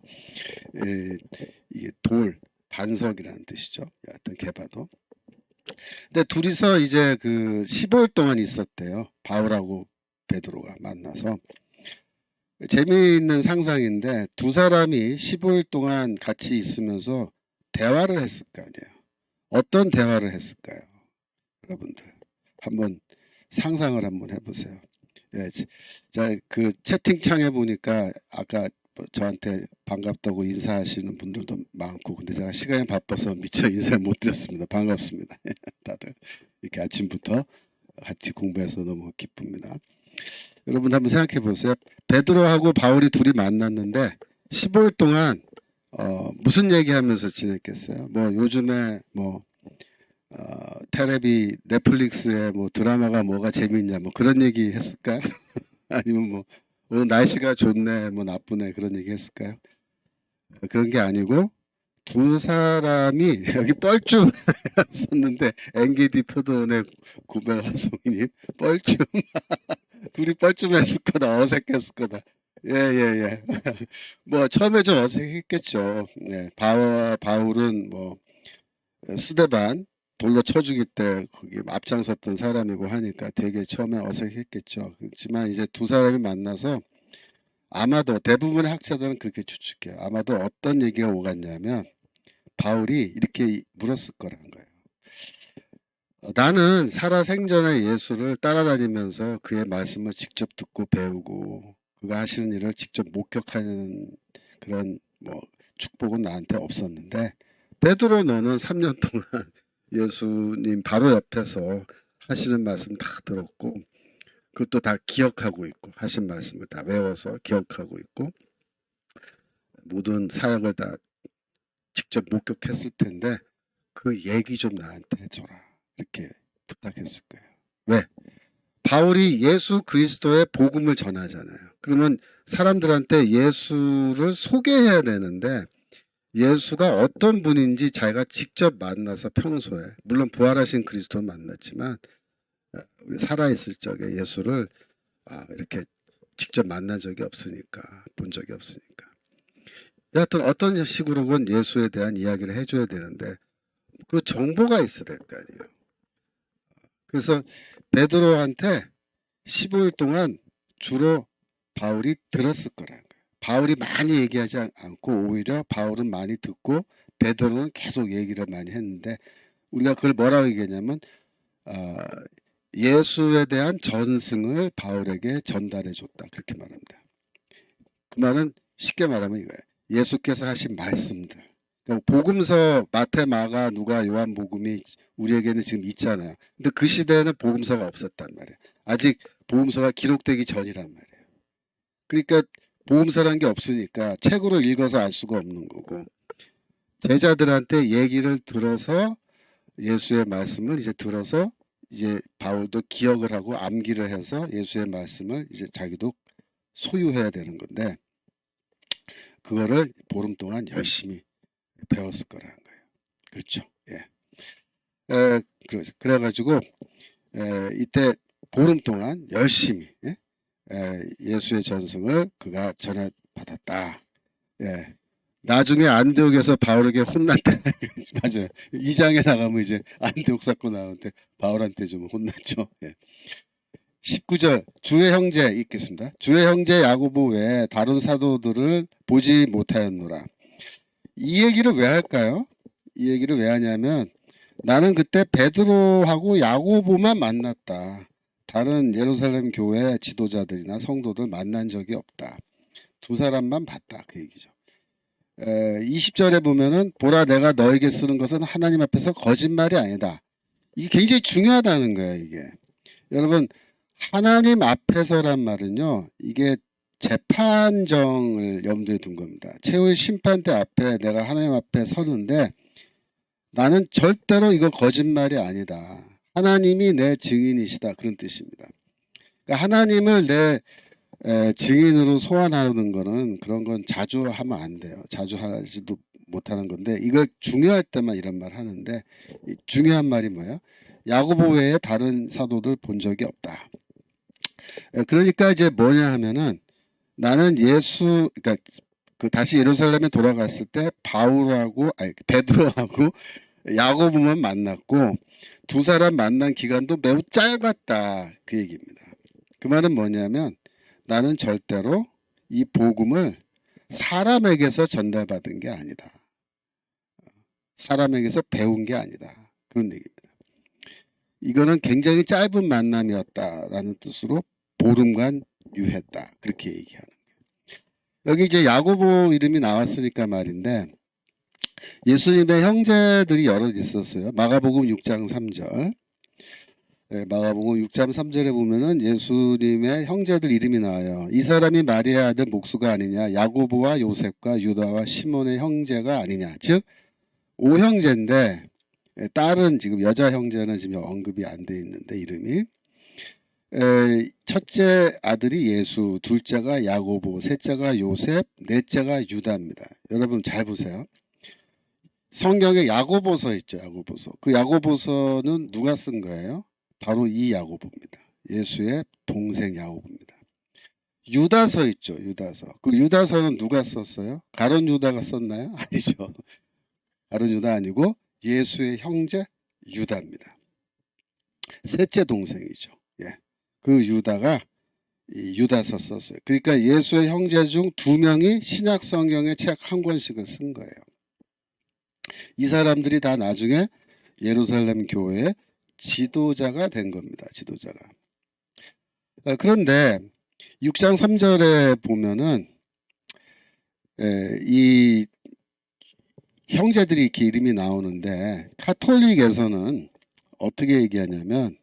이게 돌, 반석이라는 뜻이죠. 어떤 게바도. 근데 둘이서 이제 그 15일 동안 있었대요. 바울하고 베드로가 만나서. 재미있는 상상인데 두 사람이 15일 동안 같이 있으면서 대화를 했을 거 아니에요. 어떤 대화를 했을까요? 여러분들 한번 상상을 한번 해보세요. 예, 자, 그 채팅창에 보니까 아까 저한테 반갑다고 인사하시는 분들도 많고 근데 제가 시간이 바빠서 미처 인사를 못 드렸습니다. 반갑습니다. 다들 이렇게 아침부터 같이 공부해서 너무 기쁩니다. 여러분 한번 생각해 보세요. 베드로하고 바울이 둘이 만났는데 15일 동안 무슨 얘기하면서 지냈겠어요? 뭐 요즘에 뭐 테레비 넷플릭스에 뭐 드라마가 뭐가 재밌냐 뭐 그런 얘기 했을까요? 아니면 뭐 오늘 날씨가 좋네 뭐 나쁘네 그런 얘기 했을까요? 그런 게 아니고 두 사람이 여기 뻘쭘 썼는데 NGD 표본의 구별화송이님 뻘쭘 둘이 뻘쭘했을 거다 어색했을 거다 예예예 뭐 처음에 좀 어색했겠죠. 네, 바울은 뭐 스데반 돌로 쳐 죽일 때 거기 앞장섰던 사람이고 하니까 되게 처음에 어색했겠죠. 그렇지만 이제 두 사람이 만나서 아마도 대부분의 학자들은 그렇게 추측해요. 아마도 어떤 얘기가 오갔냐면 바울이 이렇게 물었을 거라는 거예요. 나는 살아생전에 예수를 따라다니면서 그의 말씀을 직접 듣고 배우고 그가 하시는 일을 직접 목격하는 그런 뭐 축복은 나한테 없었는데 베드로 너는 3년 동안 예수님 바로 옆에서 하시는 말씀 다 들었고 그것도 다 기억하고 있고 하신 말씀을 다 외워서 기억하고 있고 모든 사역을 다 직접 목격했을 텐데 그 얘기 좀 나한테 해줘라 이렇게 부탁했을 거예요. 왜? 바울이 예수 그리스도의 복음을 전하잖아요. 그러면 사람들한테 예수를 소개해야 되는데 예수가 어떤 분인지 자기가 직접 만나서 평소에 물론 부활하신 그리스도는 만났지만 우리 살아있을 적에 예수를 이렇게 직접 만난 적이 없으니까 본 적이 없으니까 여하튼 어떤 식으로건 예수에 대한 이야기를 해줘야 되는데 그 정보가 있어야 될 거 아니에요. 그래서 베드로한테 15일 동안 주로 바울이 들었을 거라는 거예요. 바울이 많이 얘기하지 않고 오히려 바울은 많이 듣고 베드로는 계속 얘기를 많이 했는데 우리가 그걸 뭐라고 얘기하냐면 예수에 대한 전승을 바울에게 전달해 줬다 그렇게 말합니다. 그 말은 쉽게 말하면 이거예요. 예수께서 하신 말씀들 복음서 마태 마가 누가 요한복음이 우리에게는 지금 있잖아요. 근데 그 시대에는 복음서가 없었단 말이에요. 아직 복음서가 기록되기 전이란 말이에요. 그러니까 복음서라는 게 없으니까 책으로 읽어서 알 수가 없는 거고 제자들한테 얘기를 들어서 예수의 말씀을 이제 들어서 이제 바울도 기억을 하고 암기를 해서 예수의 말씀을 이제 자기도 소유해야 되는 건데 그거를 보름 동안 열심히 배웠을 거라는 거예요. 그렇죠? 예. 그래가지고 이때 보름 동안 열심히 예수의 전승을 그가 전해받았다. 예. 나중에 안디옥에서 바울에게 혼났다. 맞아요. 2장에 나가면 이제 안디옥 사건 나오는데 바울한테 좀 혼났죠. 예. 19절 주의 형제 읽겠습니다. 주의 형제 야고보 외에 다른 사도들을 보지 못하였노라. 이 얘기를 왜 할까요? 이 얘기를 왜 하냐면 나는 그때 베드로하고 야고보만 만났다. 다른 예루살렘 교회 지도자들이나 성도들 만난 적이 없다. 두 사람만 봤다. 그 얘기죠. 20절에 보면은 보라 내가 너에게 쓰는 것은 하나님 앞에서 거짓말이 아니다. 이게 굉장히 중요하다는 거예요. 이게 여러분 하나님 앞에서란 말은요. 이게 재판정을 염두에 둔 겁니다. 최후의 심판대 앞에 내가 하나님 앞에 서는데 나는 절대로 이거 거짓말이 아니다. 하나님이 내 증인이시다. 그런 뜻입니다. 그러니까 하나님을 내 증인으로 소환하는 거는 그런 건 자주 하면 안 돼요. 자주 하지도 못하는 건데 이걸 중요할 때만 이런 말 하는데 중요한 말이 뭐예요? 야고보 외에 다른 사도들 본 적이 없다. 그러니까 이제 뭐냐 하면은 나는 그러니까 그 다시 예루살렘에 돌아갔을 때 베드로하고 야고보만 만났고 두 사람 만난 기간도 매우 짧았다. 그 얘기입니다. 그 말은 뭐냐면 나는 절대로 이 복음을 사람에게서 전달받은 게 아니다. 사람에게서 배운 게 아니다. 그런 얘기입니다. 이거는 굉장히 짧은 만남이었다라는 뜻으로 보름간 유했다. 그렇게 얘기하는 거예요. 여기 이제 야고보 이름이 나왔으니까 말인데 예수님의 형제들이 여럿 있었어요. 마가복음 6장 3절. 마가복음 6장 3절에 보면은 예수님의 형제들 이름이 나와요. 이 사람이 마리아의 아들 목수가 아니냐, 야고보와 요셉과 유다와 시몬의 형제가 아니냐. 즉 5형제인데 딸은 지금 여자 형제는 지금 언급이 안 돼 있는데 이름이 첫째 아들이 예수, 둘째가 야고보, 셋째가 요셉, 넷째가 유다입니다. 여러분 잘 보세요. 성경에 야고보서 있죠. 야고보서. 그 야고보서는 누가 쓴 거예요? 바로 이 야고보입니다. 예수의 동생 야고보입니다. 유다서 있죠. 유다서. 그 유다서는 누가 썼어요? 가룟 유다가 썼나요? 아니죠. 가룟 유다 아니고 예수의 형제 유다입니다. 셋째 동생이죠. 예. 그 유다가 이 유다서 썼어요. 그러니까 예수의 형제 중 2명이 신약 성경의 책 한 권씩을 쓴 거예요. 이 사람들이 다 나중에 예루살렘 교회의 지도자가 된 겁니다. 지도자가. 그런데 6장 3절에 보면은 이 형제들이 이렇게 이름이 나오는데 카톨릭에서는 어떻게 얘기하냐면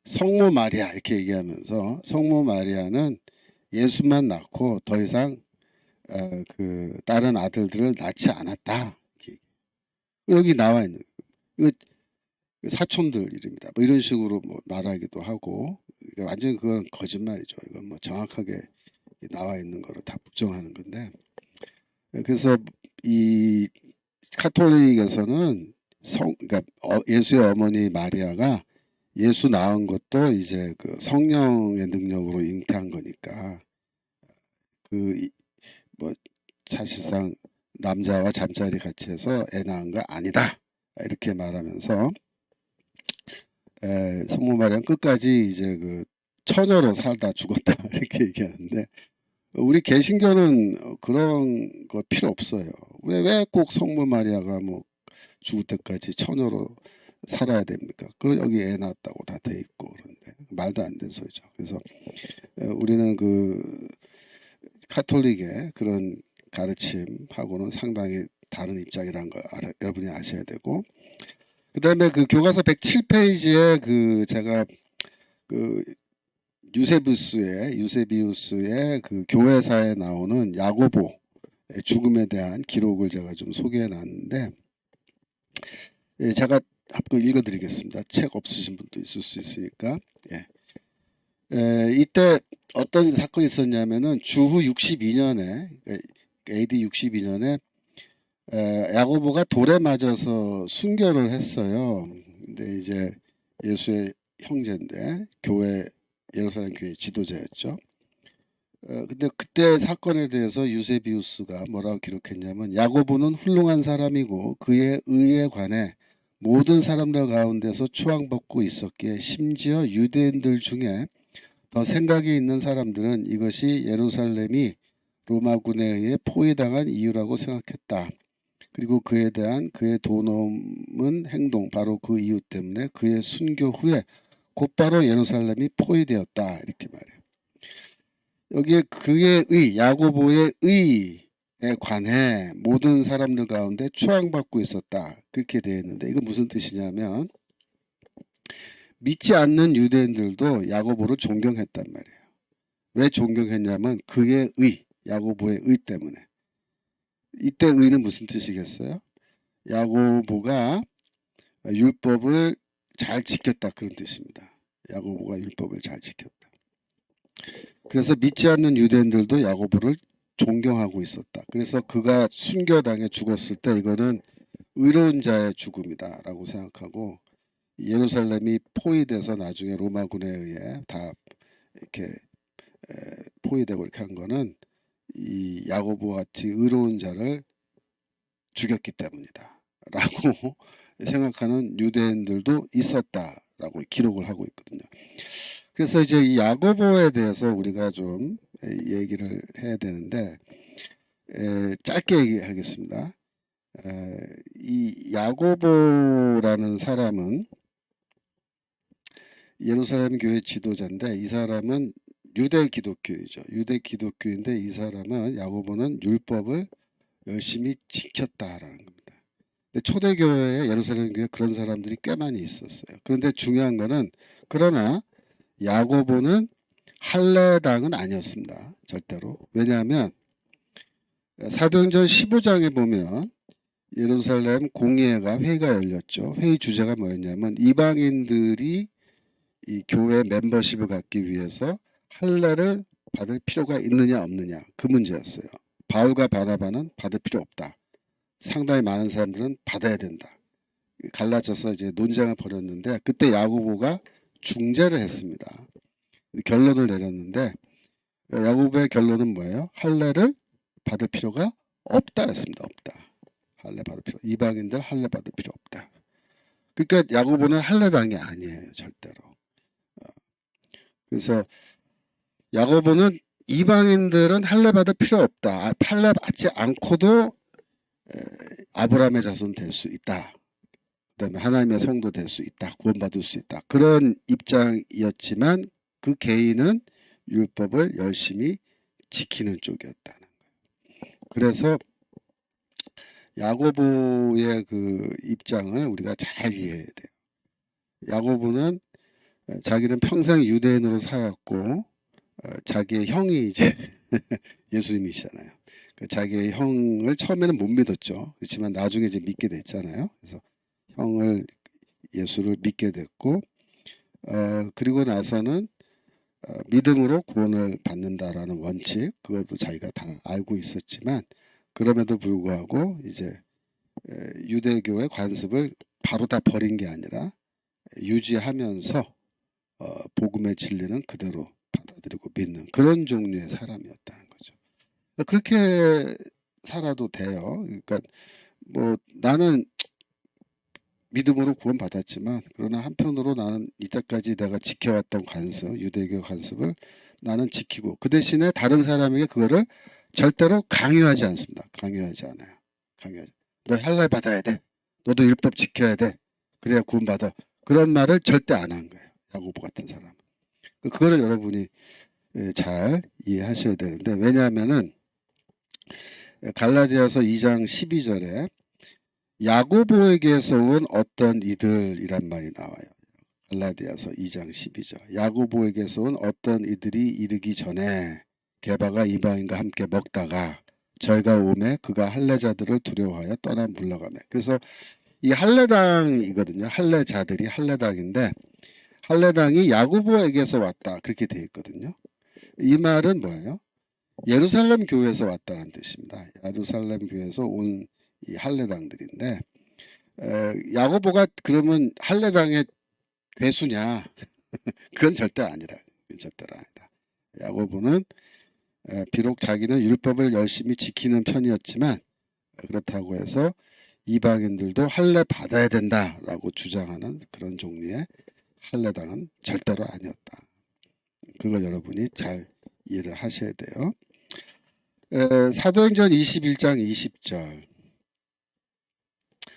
성모 마리아 이렇게 얘기하면서 성모 마리아는 예수만 낳고 더 이상 그 다른 아들들을 낳지 않았다. 여기 나와 있는 사촌들 이름이다. 뭐 이런 식으로 뭐 말하기도 하고 완전히 그건 거짓말이죠. 이건 뭐 정확하게 나와 있는 거를 다 부정하는 건데. 그래서 이 카톨릭에서는 그러니까 예수의 어머니 마리아가 예수 낳은 것도 이제 그 성령의 능력으로 잉태한 거니까 그 뭐 사실상 남자와 잠자리 같이 해서 애 낳은 거 아니다 이렇게 말하면서 성모 마리아는 끝까지 이제 그 처녀로 살다 죽었다 이렇게 얘기하는데 우리 개신교는 그런 거 필요 없어요. 왜 꼭 성모 마리아가 뭐 죽을 때까지 처녀로 살아야 됩니까? 그 여기 애 낳았다고 다 돼 있고 그런데 말도 안 되는 소리죠. 그래서 우리는 그 카톨릭의 그런 가르침하고는 상당히 다른 입장이라는 걸 여러분이 아셔야 되고 그다음에 그 교과서 107페이지에 그 제가 그 유세비우스의 그 교회사에 나오는 야고보의 죽음에 대한 기록을 제가 좀 소개해 놨는데 제가 한번 읽어드리겠습니다. 책 없으신 분도 있을 수 있으니까. 이때 어떤 사건이 있었냐면은 주후 62년에 AD 62년에 야고보가 돌에 맞아서 순교를 했어요. 근데 이제 예수의 형제인데 예루살렘 교회 지도자였죠. 근데 그때 사건에 대해서 유세비우스가 뭐라고 기록했냐면, 야고보는 훌륭한 사람이고 그의 의에 관해 모든 사람들 가운데서 추앙받고 있었기에 심지어 유대인들 중에 더 생각이 있는 사람들은 이것이 예루살렘이 로마군에 의해 포위당한 이유라고 생각했다. 그리고 그에 대한 그의 도넘은 행동, 바로 그 이유 때문에 그의 순교 후에 곧바로 예루살렘이 포위되었다. 이렇게 말해요. 여기에 그의 야고보의 의에 관해 모든 사람들 가운데 추앙받고 있었다. 그렇게 되어 있는데, 이건 무슨 뜻이냐면, 믿지 않는 유대인들도 야고보를 존경했단 말이에요. 왜 존경했냐면 그의 야고보의 의 때문에. 이때 의는 무슨 뜻이겠어요? 야고보가 율법을 잘 지켰다, 그런 뜻입니다. 야고보가 율법을 잘 지켰다. 그래서 믿지 않는 유대인들도 야고보를 존경하고 있었다. 그래서 그가 순교당해 죽었을 때 이거는 의로운 자의 죽음이다라고 생각하고, 예루살렘이 포위돼서 나중에 로마군에 의해 다 이렇게 포위되고 이렇게 한 거는 이 야고보 같이 의로운 자를 죽였기 때문이다 라고 생각하는 유대인들도 있었다라고 기록을 하고 있거든요. 그래서 이제 이 야고보에 대해서 우리가 좀 얘기를 해야 되는데, 짧게 얘기하겠습니다. 이 야고보라는 사람은 예루살렘 교회 지도자인데, 이 사람은 유대 기독교이죠. 유대 기독교인데, 이 사람은, 야고보는 율법을 열심히 지켰다라는 겁니다. 근데 초대교회에, 예루살렘 교회에 그런 사람들이 꽤 많이 있었어요. 그런데 중요한 거는, 그러나 야고보는 할례당은 아니었습니다. 절대로. 왜냐하면 사도행전 15장에 보면 예루살렘 공회가 회의가 열렸죠. 회의 주제가 뭐였냐면, 이방인들이 이 교회 멤버십을 갖기 위해서 할례를 받을 필요가 있느냐 없느냐, 그 문제였어요. 바울과 바나바는 받을 필요 없다. 상당히 많은 사람들은 받아야 된다. 갈라져서 이제 논쟁을 벌였는데, 그때 야고보가 중재를 했습니다. 결론을 내렸는데, 야고보의 결론은 뭐예요? 할례를 받을 필요가 없다였습니다. 없다. 할례 받을 필요, 이방인들 할례 받을 필요 없다. 그러니까 야고보는 할례당이 아니에요, 절대로. 그래서 야고보는 이방인들은 할례 받을 필요 없다. 할례 받지 않고도 아브라함의 자손 될 수 있다. 그다음에 하나님의 성도 될 수 있다. 구원받을 수 있다. 그런 입장이었지만 그 개인은 율법을 열심히 지키는 쪽이었다는 거예요. 그래서 야고보의 그 입장을 우리가 잘 이해해야 돼요. 야고보는 자기는 평생 유대인으로 살았고, 자기의 형이 이제 예수님이시잖아요. 자기의 형을 처음에는 못 믿었죠. 그렇지만 나중에 이제 믿게 됐잖아요. 그래서 형을, 예수를 믿게 됐고, 그리고 나서는 믿음으로 구원을 받는다라는 원칙, 그것도 자기가 다 알고 있었지만, 그럼에도 불구하고 이제 유대교의 관습을 바로 다 버린 게 아니라 유지하면서 복음의 진리는 그대로 받아들이고 믿는 그런 종류의 사람이었다는 거죠. 그렇게 살아도 돼요. 그러니까 뭐 나는 믿음으로 구원받았지만, 그러나 한편으로 나는 이때까지 내가 지켜왔던 관습, 유대교 관습을 나는 지키고, 그 대신에 다른 사람에게 그거를 절대로 강요하지 않습니다. 강요하지 않아요. 너 할례 받아야 돼. 너도 율법 지켜야 돼. 그래야 구원받아. 그런 말을 절대 안 한 거예요. 야고보 같은 사람은. 그거를 여러분이 잘 이해하셔야 되는데, 왜냐하면은 갈라디아서 2장 12절에 야고보에게서 온 어떤 이들이란 말이 나와요. 갈라디아서 2장 12절. 야고보에게서 온 어떤 이들이 이르기 전에 게바가 이방인과 함께 먹다가 저희가 오매 그가 할례자들을 두려워하여 떠나 물러가매. 그래서 이 할례당이거든요. 할례자들이 할례당인데, 할례당이 야고보에게서 왔다, 그렇게 되어 있거든요. 이 말은 뭐예요? 예루살렘 교회에서 왔다는 뜻입니다. 예루살렘 교회에서 온 이 할례당들인데 야고보가 그러면 할례당의 괴수냐? 그건 절대 아니라. 그건 절대로 아니다. 야고보는 비록 자기는 율법을 열심히 지키는 편이었지만 그렇다고 해서 이방인들도 할례 받아야 된다라고 주장하는 그런 종류의 할례당은 절대로 아니었다. 그걸 여러분이 잘 이해를 하셔야 돼요. 사도행전 21장 20절.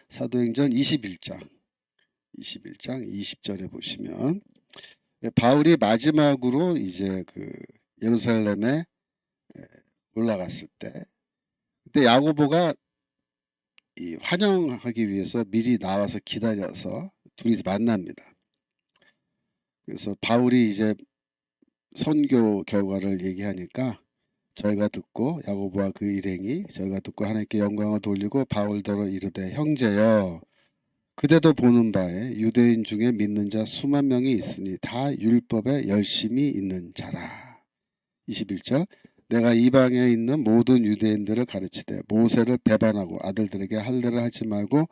사도행전 21장 20절에 보시면 바울이 마지막으로 이제 그 예루살렘에 올라갔을 때 그때 야고보가 이 환영하기 위해서 미리 나와서 기다려서 둘이 만납니다. 그래서 바울이 이제 선교 결과를 얘기하니까 저희가 듣고 야고보와 그 일행이 저희가 듣고 하나님께 영광을 돌리고 바울더러 이르되 형제여 그대도 보는 바에 유대인 중에 믿는 자 수만 명이 있으니 다 율법에 열심히 있는 자라. 21절 내가 이방에 있는 모든 유대인들을 가르치되 모세를 배반하고 아들들에게 할례를 하지 말고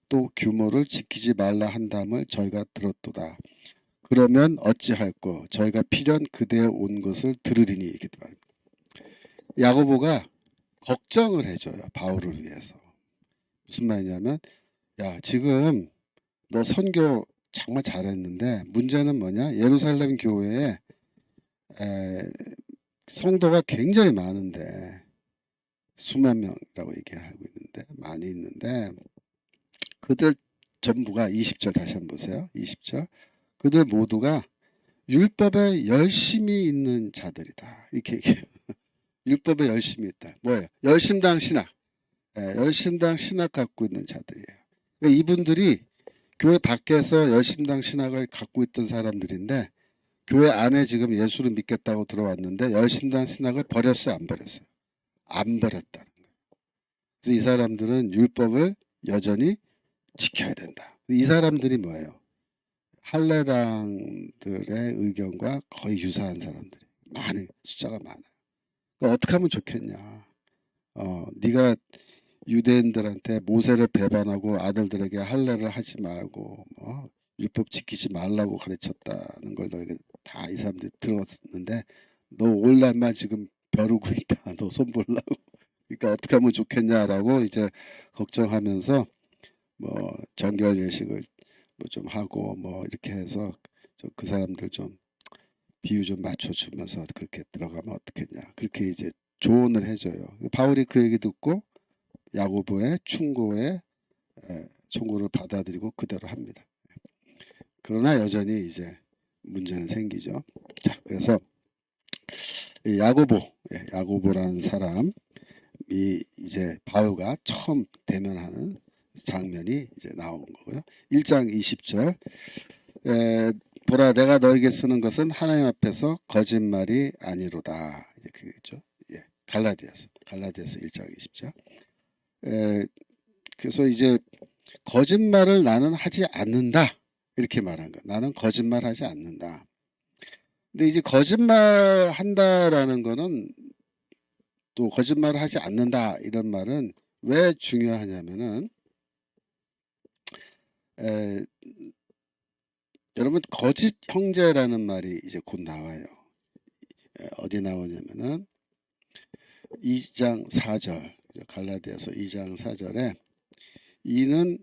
또 규모를 지키지 말라 한담을 저희가 들었도다. 그러면 어찌할꼬 저희가 필연 그대에 온 것을 들으리니 이렇게 말합니다. 야고보가 걱정을 해줘요. 바울을 위해서. 무슨 말이냐면 야 지금 너 선교 정말 잘했는데 문제는 뭐냐? 예루살렘 교회에 성도가 굉장히 많은데 수만 명이라고 얘기하고 있는데 많이 있는데 그들 전부가 20절 다시 한번 보세요. 20절 그들 모두가 율법에 열심히 있는 자들이다. 이렇게 얘기해요. 율법에 열심히 있다. 뭐예요? 열심당 신학. 열심당 신학 갖고 있는 자들이에요. 그러니까 이분들이 교회 밖에서 열심당 신학을 갖고 있던 사람들인데 교회 안에 지금 예수를 믿겠다고 들어왔는데 열심당 신학을 버렸어요? 안 버렸어요? 안 버렸다는 거예요. 그래서 이 사람들은 율법을 여전히 지켜야 된다. 이 사람들이 뭐예요? 할례당들의 의견과 거의 유사한 사람들이 많은 숫자가 많아요. 그러니까 어떻게 하면 좋겠냐? 네가 유대인들한테 모세를 배반하고 아들들에게 할례를 하지 말고 율법 지키지 말라고 가르쳤다는 걸 너에게 다 이 사람들이 들었는데 너 올 날만 지금 벼르고 있다. 너 손 보려고. 그러니까 어떻게 하면 좋겠냐라고 이제 걱정하면서 뭐 정결 예식을 뭐 좀 하고 뭐 이렇게 해서 그 사람들 좀 비유 좀 맞춰주면서 그렇게 들어가면 어떻겠냐. 그렇게 이제 조언을 해줘요. 바울이 그 얘기 듣고 야고보의 충고에 충고를 받아들이고 그대로 합니다. 그러나 여전히 이제 문제는 생기죠. 자, 그래서 야고보라는 사람이 이제 바울과 처음 대면하는 장면이 이제 나온 거고요. 1장 20절 보라 내가 너에게 쓰는 것은 하나님 앞에서 거짓말이 아니로다. 이제 그겠죠. 갈라디아서 1장 20절. 그래서 이제 거짓말을 나는 하지 않는다. 이렇게 말한 거. 나는 거짓말하지 않는다. 근데 이제 거짓말 한다라는 거는 또 거짓말을 하지 않는다 이런 말은 왜 중요하냐면은 여러분 거짓 형제라는 말이 이제 곧 나와요. 어디 나오냐면은 2장 4절 갈라디아서 2장 4절에 이는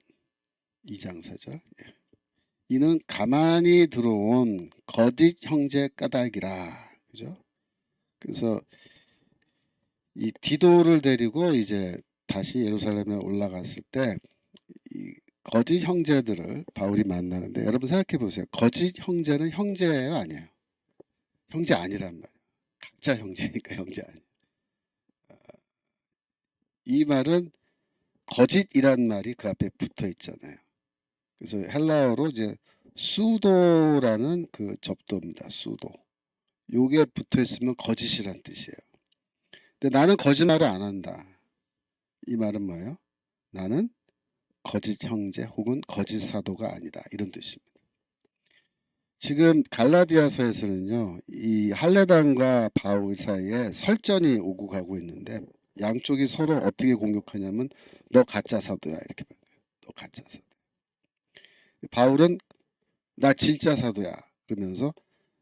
2장 4절 이는 가만히 들어온 거짓 형제 까닭이라. 그죠? 그래서 이 디도를 데리고 이제 다시 예루살렘에 올라갔을 때 이 거짓 형제들을 바울이 만나는데 여러분 생각해 보세요. 거짓 형제는 형제예요, 아니에요? 형제 아니란 말이에요. 각자 형제니까 형제 아니에요. 이 말은 거짓이란 말이 그 앞에 붙어 있잖아요. 그래서 헬라어로 이제 수도라는 그 접두입니다. 수도. 요게 붙어 있으면 거짓이란 뜻이에요. 근데 나는 거짓말을 안 한다. 이 말은 뭐예요? 나는 거짓 형제 혹은 거짓 사도가 아니다. 이런 뜻입니다. 지금 갈라디아서에서는요, 이 할례당과 바울 사이에 설전이 오고 가고 있는데 양쪽이 서로 어떻게 공격하냐면 너 가짜 사도야 이렇게 말해요. 너 가짜 사도. 바울은 나 진짜 사도야 그러면서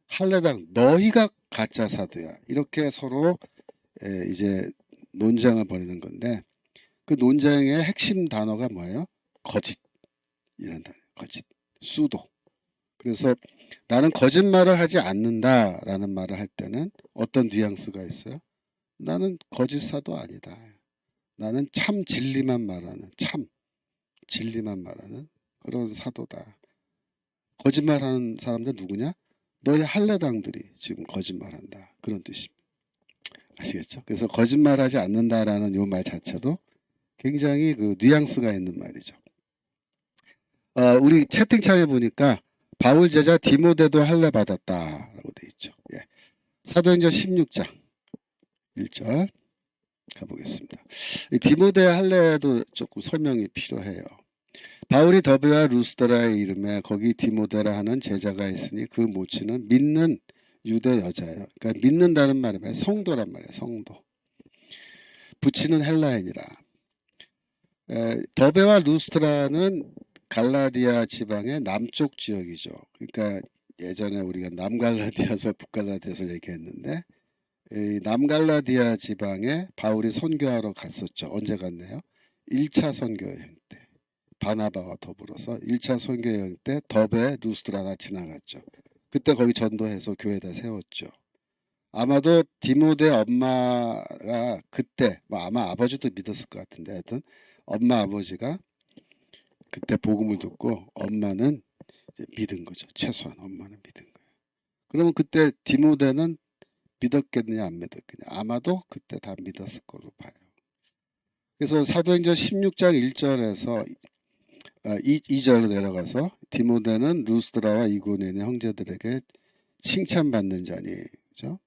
할례당 너희가 가짜 사도야 이렇게 서로 이제 논쟁을 벌이는 건데 그 논쟁의 핵심 단어가 뭐예요? 거짓이란 단어. 거짓, 수도. 그래서 나는 거짓말을 하지 않는다라는 말을 할 때는 어떤 뉘앙스가 있어요? 나는 거짓 사도 아니다. 나는 참 진리만 말하는 참 진리만 말하는 그런 사도다. 거짓말하는 사람들 누구냐? 너희 할례당들이 지금 거짓말한다. 그런 뜻입니다. 아시겠죠? 그래서 거짓말하지 않는다라는 요 말 자체도 굉장히 그 뉘앙스가 있는 말이죠. 우리 채팅창에 보니까 바울 제자 디모데도 할례 받았다라고 돼 있죠. 예. 사도행전 16장 1절 가보겠습니다. 이 디모데 할례도 조금 설명이 필요해요. 바울이 더베와 루스드라에 이름에 거기 디모데라 하는 제자가 있으니 그 모친은 믿는 유대 여자예요. 그러니까 믿는다는 말이 뭐예요? 성도란 말이에요. 성도. 부치는 헬라인이라. 더베와 루스드라는 갈라디아 지방의 남쪽 지역이죠. 그러니까 예전에 우리가 남갈라디아서 북갈라디아서 얘기했는데 남갈라디아 지방에 바울이 선교하러 갔었죠. 언제 갔네요? 1차 선교여행 때. 바나바와 더불어서 1차 선교여행 때 더베 루스드라가 지나갔죠. 그때 거기 전도해서 교회에다 세웠죠. 아마도 디모데 엄마가 그때 아마 아버지도 믿었을 것 같은데 하여튼 엄마 아버지가 그때 복음을 듣고 엄마는 이제 믿은 거죠. 최소한 엄마는 믿은 거예요. 그러면 그때 디모데는 믿었겠느냐 안 믿었겠냐? 아마도 그때 다 믿었을 걸로 봐요. 그래서 사도행전 16장 1절에서 2절로 내려가서 디모데는 루스드라와 이고니의 형제들에게 칭찬받는 자니 그죠?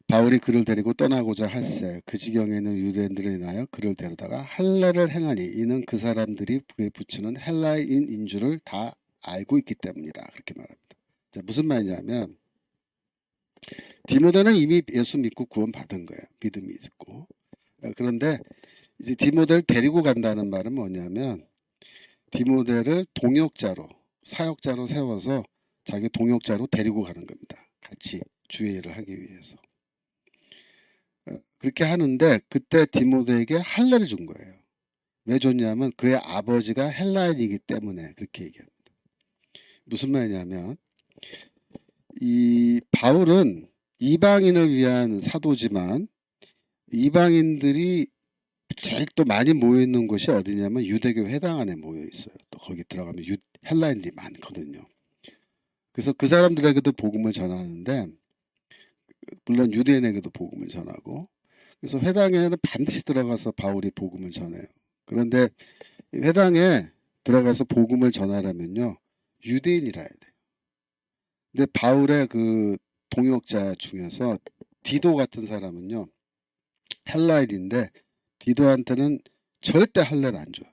바울이 그를 데리고 떠나고자 할세 그 지경에 있는 유대인들을 인하여 그를 데려다가 할례를 행하니 이는 그 사람들이 그에 붙이는 헬라인인 줄을 다 알고 있기 때문이다. 그렇게 말합니다. 자, 무슨 말이냐면 디모데는 이미 예수 믿고 구원 받은 거예요. 믿음이 있고. 그런데 이제 디모데를 데리고 간다는 말은 뭐냐면 디모데를 동역자로 사역자로 세워서 자기 동역자로 데리고 가는 겁니다. 같이 주의 일을 하기 위해서. 그렇게 하는데 그때 디모데에게 할례를 준 거예요. 왜 줬냐면 그의 아버지가 헬라인이기 때문에 그렇게 얘기합니다. 무슨 말이냐면 이 바울은 이방인을 위한 사도지만 이방인들이 제일 또 많이 모여 있는 곳이 어디냐면 유대교 회당 안에 모여 있어요. 또 거기 들어가면 헬라인들이 많거든요. 그래서 그 사람들에게도 복음을 전하는데 물론 유대인에게도 복음을 전하고 그래서 회당에는 반드시 들어가서 바울이 복음을 전해요. 그런데 회당에 들어가서 복음을 전하려면요 유대인이라 해야 돼요. 근데 바울의 그 동역자 중에서 디도 같은 사람은요 헬라인인데 디도한테는 절대 할례를 안 줘요.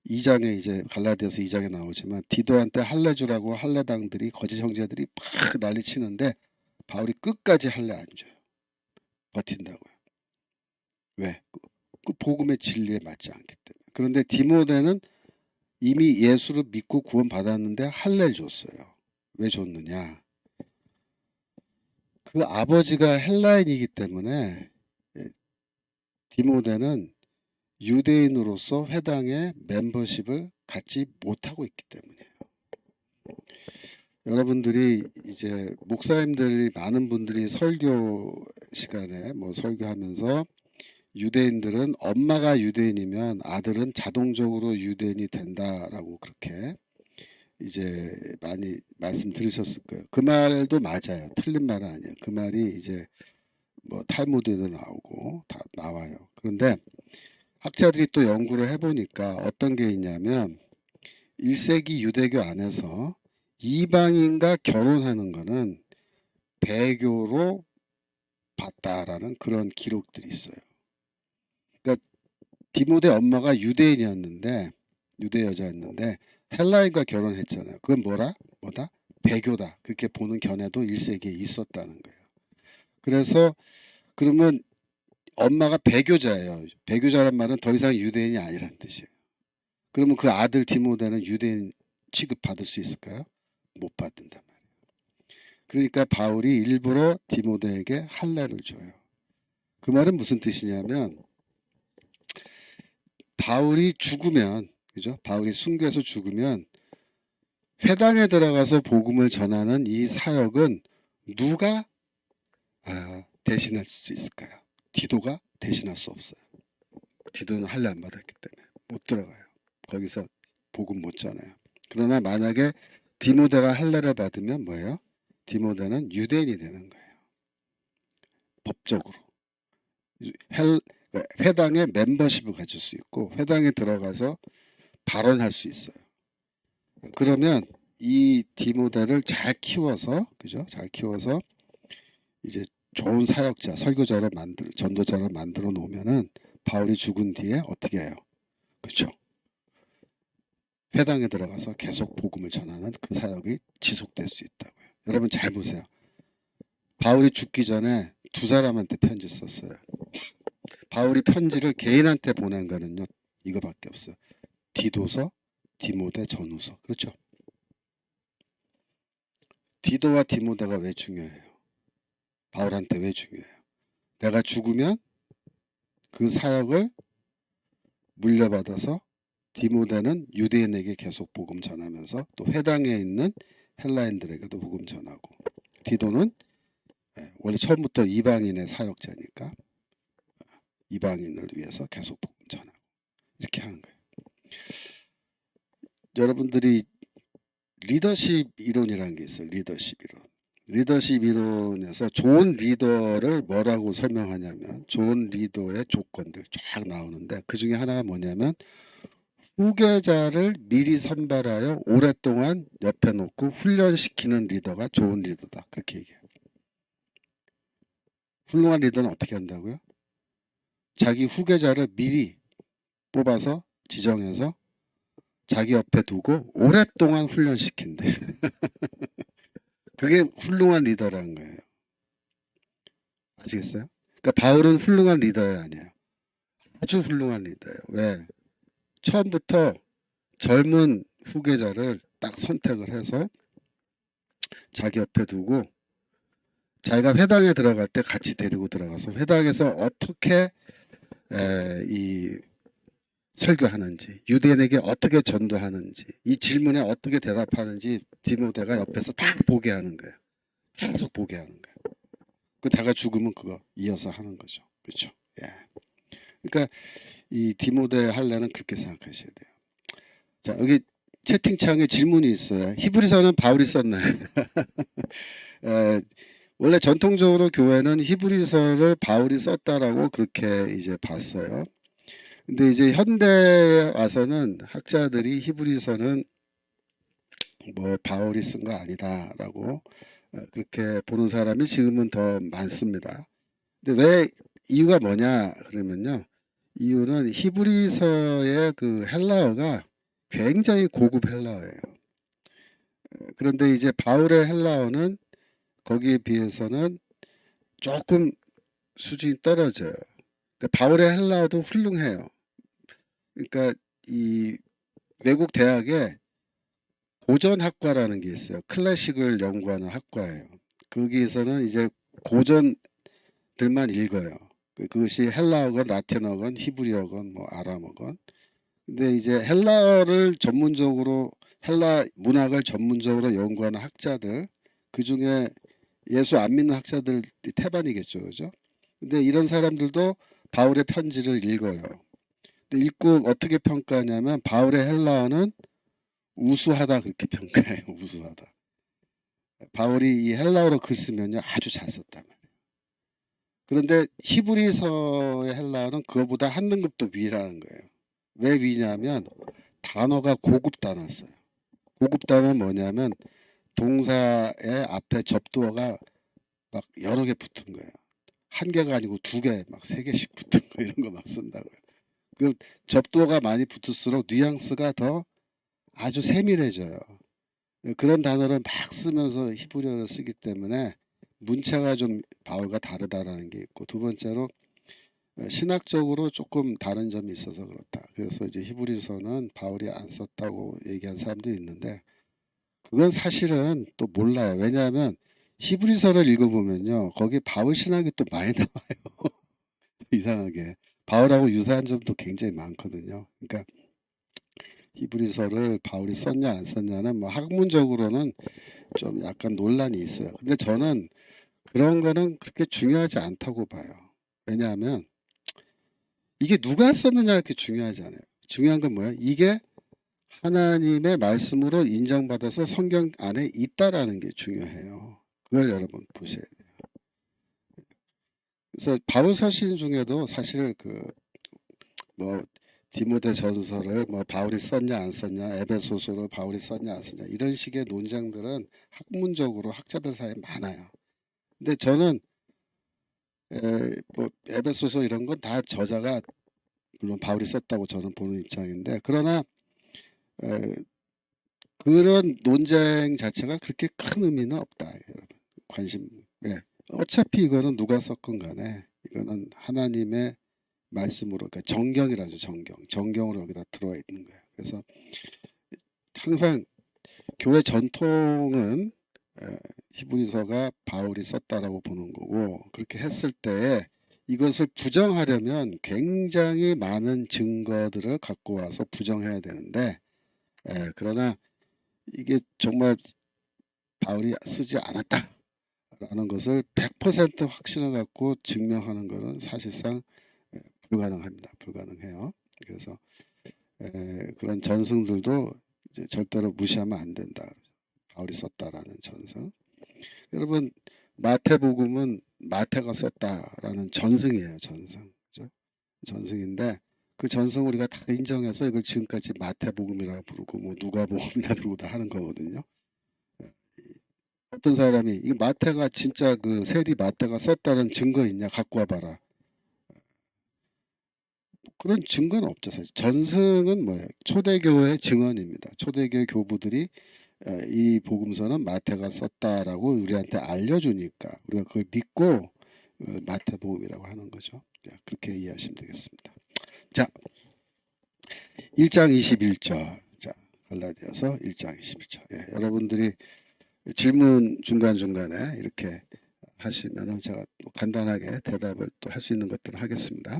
2장에 이제 갈라디아서 2장에 나오지만 디도한테 할례 주라고 할례당들이 거짓 형제들이 막 난리 치는데 바울이 끝까지 할례 안 줘요. 버틴다고요. 왜? 그 복음의 진리에 맞지 않기 때문에. 그런데 디모데는 이미 예수를 믿고 구원 받았는데 할례를 줬어요. 왜 줬느냐? 그 아버지가 헬라인이기 때문에 디모데는 유대인으로서 회당의 멤버십을 갖지 못하고 있기 때문이에요. 여러분들이 이제 목사님들이 많은 분들이 설교 시간에 뭐 설교하면서 유대인들은 엄마가 유대인이면 아들은 자동적으로 유대인이 된다라고 그렇게 이제 많이 말씀 들으셨을 거예요. 그 말도 맞아요. 틀린 말은 아니에요. 그 말이 이제 뭐 탈무드에도 나오고 다 나와요. 그런데 학자들이 또 연구를 해보니까 어떤 게 있냐면 1세기 유대교 안에서 이방인과 결혼하는 거는 배교로 봤다라는 그런 기록들이 있어요. 그러니까 디모데 엄마가 유대인이었는데 유대 여자였는데 헬라인과 결혼했잖아요. 그건 뭐다? 배교다 그렇게 보는 견해도 1세기에 있었다는 거예요. 그래서 그러면 엄마가 배교자예요. 배교자란 말은 더 이상 유대인이 아니란 뜻이에요. 그러면 그 아들 디모데는 유대인 취급받을 수 있을까요? 못 받는단 말이에요. 그러니까 바울이 일부러 디모데에게 할례를 줘요. 그 말은 무슨 뜻이냐면 바울이 죽으면, 그죠? 바울이 순교해서 죽으면 회당에 들어가서 복음을 전하는 이 사역은 누가 대신할 수 있을까요? 디도가 대신할 수 없어요. 디도는 할례 안 받았기 때문에 못 들어가요. 거기서 복음 못 전해요. 그러나 만약에 디모데가 할례를 받으면 뭐예요? 디모데는 유대인이 되는 거예요. 법적으로. 회당에 멤버십을 가질 수 있고 회당에 들어가서 발언할 수 있어요. 그러면 이 디모데를 잘 키워서, 그죠? 잘 키워서 이제 좋은 사역자, 설교자로 전도자로 만들어 놓으면은 바울이 죽은 뒤에 어떻게 해요? 그죠? 회당에 들어가서 계속 복음을 전하는 그 사역이 지속될 수 있다고요. 여러분 잘 보세요. 바울이 죽기 전에 두 사람한테 편지 썼어요. 바울이 편지를 개인한테 보낸 거는요, 이거밖에 없어요. 디도서, 디모데, 전후서. 그렇죠? 디도와 디모데가 왜 중요해요? 바울한테 왜 중요해요? 내가 죽으면 그 사역을 물려받아서 디모데는 유대인에게 계속 복음 전하면서 또 회당에 있는 헬라인들에게도 복음 전하고, 디도는 원래 처음부터 이방인의 사역자니까 이방인을 위해서 계속 복음 전하고 이렇게 하는 거예요. 여러분들이 리더십 이론이라는 게 있어요. 리더십 이론. 리더십 이론에서 좋은 리더를 뭐라고 설명하냐면 좋은 리더의 조건들 쫙 나오는데 그 중에 하나가 뭐냐면 후계자를 미리 선발하여 오랫동안 옆에 놓고 훈련시키는 리더가 좋은 리더다. 그렇게 얘기해요. 훌륭한 리더는 어떻게 한다고요? 자기 후계자를 미리 뽑아서 지정해서 자기 옆에 두고 오랫동안 훈련시킨대. 그게 훌륭한 리더라는 거예요. 아시겠어요? 그러니까 바울은 훌륭한 리더야 아니에요. 아주 훌륭한 리더예요. 왜? 처음부터 젊은 후계자를 딱 선택을 해서 자기 옆에 두고 자기가 회당에 들어갈 때 같이 데리고 들어가서 회당에서 어떻게 이 설교하는지, 유대인에게 어떻게 전도하는지, 이 질문에 어떻게 대답하는지 디모데가 옆에서 딱 보게 하는 거예요. 계속 보게 하는 거예요. 그 다가 죽으면 그거 이어서 하는 거죠. 그렇죠? 예. 그러니까 이 디모데 할례는 그렇게 생각하셔야 돼요. 자, 여기 채팅창에 질문이 있어요. 히브리서는 바울이 썼나요? 원래 전통적으로 교회는 히브리서를 바울이 썼다라고 그렇게 이제 봤어요. 근데 이제 현대에 와서는 학자들이 히브리서는 뭐 바울이 쓴 거 아니다라고 그렇게 보는 사람이 지금은 더 많습니다. 근데 왜 이유가 뭐냐 그러면요. 이유는 히브리서의 그 헬라어가 굉장히 고급 헬라어예요. 그런데 이제 바울의 헬라어는 거기에 비해서는 조금 수준이 떨어져요. 그러니까 바울의 헬라어도 훌륭해요. 그러니까 이 외국 대학에 고전학과라는 게 있어요. 클래식을 연구하는 학과예요. 거기에서는 이제 고전들만 읽어요. 그것이 헬라어건 라틴어건 히브리어건 뭐 아람어건. 근데 이제 헬라어를 전문적으로 헬라 문학을 전문적으로 연구하는 학자들 그 중에 예수 안 믿는 학자들이 태반이겠죠, 그죠? 근데 이런 사람들도 바울의 편지를 읽어요. 근데 읽고 어떻게 평가하냐면 바울의 헬라어는 우수하다 그렇게 평가해요. 우수하다. 바울이 이 헬라어로 글 쓰면요 아주 잘 썼단 말이에요. 그런데 히브리서의 헬라어는 그거보다 한 등급 더 위라는 거예요. 왜 위냐면 단어가 고급 단어를 써요. 고급 단어는 뭐냐면 동사의 앞에 접두어가 막 여러 개 붙은 거예요. 한 개가 아니고 두 개, 막 세 개씩 붙은 거 이런 거 막 쓴다고요. 그 접두어가 많이 붙을수록 뉘앙스가 더 아주 세밀해져요. 그런 단어를 막 쓰면서 히브리어를 쓰기 때문에 문체가 좀 바울과 다르다라는 게 있고, 두 번째로 신학적으로 조금 다른 점이 있어서 그렇다. 그래서 이제 히브리서는 바울이 안 썼다고 얘기한 사람도 있는데 그건 사실은 또 몰라요. 왜냐하면 히브리서를 읽어보면요, 거기 바울 신학이 또 많이 나와요. 이상하게 바울하고 유사한 점도 굉장히 많거든요. 그러니까 히브리서를 바울이 썼냐 안 썼냐는 뭐 학문적으로는 좀 약간 논란이 있어요. 근데 저는 그런 거는 그렇게 중요하지 않다고 봐요. 왜냐하면 이게 누가 썼느냐 그렇게 중요하지 않아요. 중요한 건 뭐야? 이게 하나님의 말씀으로 인정받아서 성경 안에 있다라는 게 중요해요. 그걸 여러분 보셔야 돼요. 그래서 바울 서신 중에도 사실 그 뭐 디모데 전서를 뭐 바울이 썼냐 안 썼냐, 에베소서를 바울이 썼냐 안 썼냐 이런 식의 논쟁들은 학문적으로 학자들 사이에 많아요. 근데 저는 뭐 에베소서 이런 건 다 저자가 물론 바울이 썼다고 저는 보는 입장인데, 그러나 에, 그런 논쟁 자체가 그렇게 큰 의미는 없다. 여러분. 관심. 예. 어차피 이거는 누가 썼건 간에 이거는 하나님의 말씀으로, 그러니까 정경이라죠. 정경으로 여기다 들어와 있는 거예요. 그래서 항상 교회 전통은 히브리서가 바울이 썼다라고 보는 거고, 그렇게 했을 때 이것을 부정하려면 굉장히 많은 증거들을 갖고 와서 부정해야 되는데, 그러나 이게 정말 바울이 쓰지 않았다라는 것을 100% 확신을 갖고 증명하는 것은 사실상 불가능합니다. 불가능해요. 그래서 그런 전승들도 이제 절대로 무시하면 안 된다. 바울이 썼다라는 전승. 여러분, 마태복음은 마태가 썼다라는 전승이에요. 전승. 그죠? 전승인데 그 전승 우리가 다 인정해서 이걸 지금까지 마태복음이라 부르고 뭐 누가복음이라 부르고 다 하는 거거든요. 어떤 사람이 이 마태가 진짜 그 세리 마태가 썼다는 증거 있냐 갖고 와봐라. 그런 증거는 없죠. 사실 전승은 뭐예요? 초대교회 증언입니다. 초대교회 교부들이 이 복음서는 마태가 썼다라고 우리한테 알려주니까 우리가 그걸 믿고 마태복음이라고 하는 거죠. 그렇게 이해하시면 되겠습니다. 자, 1장 21절. 자, 갈라디아서 1장 21절. 예, 여러분들이 질문 중간중간에 이렇게 하시면 제가 또 간단하게 대답을 또 할 수 있는 것들을 하겠습니다.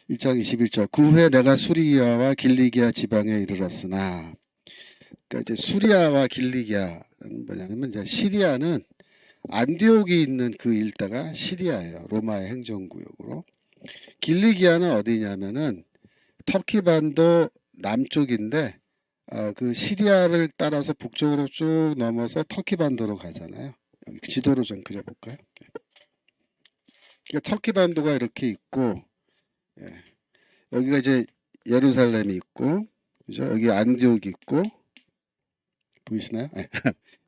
1장 21절. 그 후에 내가 수리아와 길리기아 지방에 이르렀으나, 그러니까 이제 수리아와 길리기아는 뭐냐면 이제 시리아는 안디옥이 있는 그 일대가 시리아예요. 로마의 행정구역으로. 길리기아는 어디냐면은 터키 반도 남쪽인데 그 시리아를 따라서 북쪽으로 쭉 넘어서 터키 반도로 가잖아요. 여기 지도로 좀 그려볼까요? 그러니까 터키 반도가 이렇게 있고, 예. 여기가 이제 예루살렘이 있고, 그죠? 여기 안디옥이 있고, 보이시나요? 예.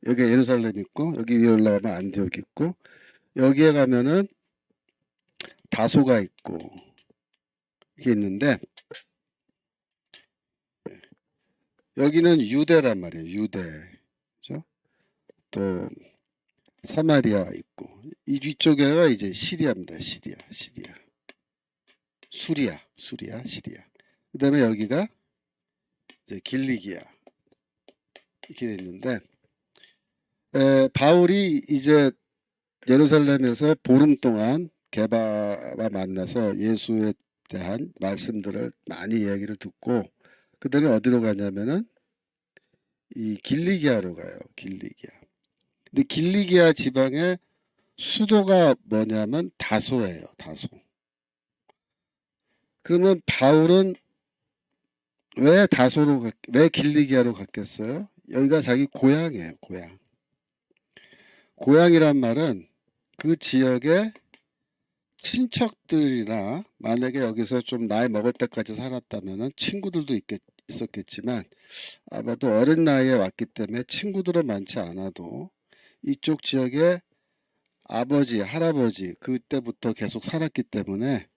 여기 예루살렘이 있고, 여기 위에 올라가면 안디옥이 있고, 여기에 가면은 다소가 있고, 이게 있는데, 여기는 유대란 말이에요. 유대. 그죠? 또 사마리아 있고, 이 뒤쪽에가 이제 시리아입니다. 시리아. 수리아, 시리아. 그다음에 여기가 이제 길리기아 이렇게 돼 있는데, 바울이 이제 예루살렘에서 보름 동안 게바와 만나서 예수에 대한 말씀들을 많이 이야기를 듣고, 그다음에 어디로 가냐면은 이 길리기아로 가요. 길리기아. 근데 길리기아 지방의 수도가 뭐냐면 다소예요. 다소. 그러면 바울은 왜 길리기아로 갔겠어요? 여기가 자기 고향이에요. 고향. 고향이란 말은 그 지역의 친척들이나, 만약에 여기서 좀 나이 먹을 때까지 살았다면은 친구들도 있었겠지만 아마도 어린 나이에 왔기 때문에 친구들은 많지 않아도 이쪽 지역에 아버지, 할아버지 그때부터 계속 살았기 때문에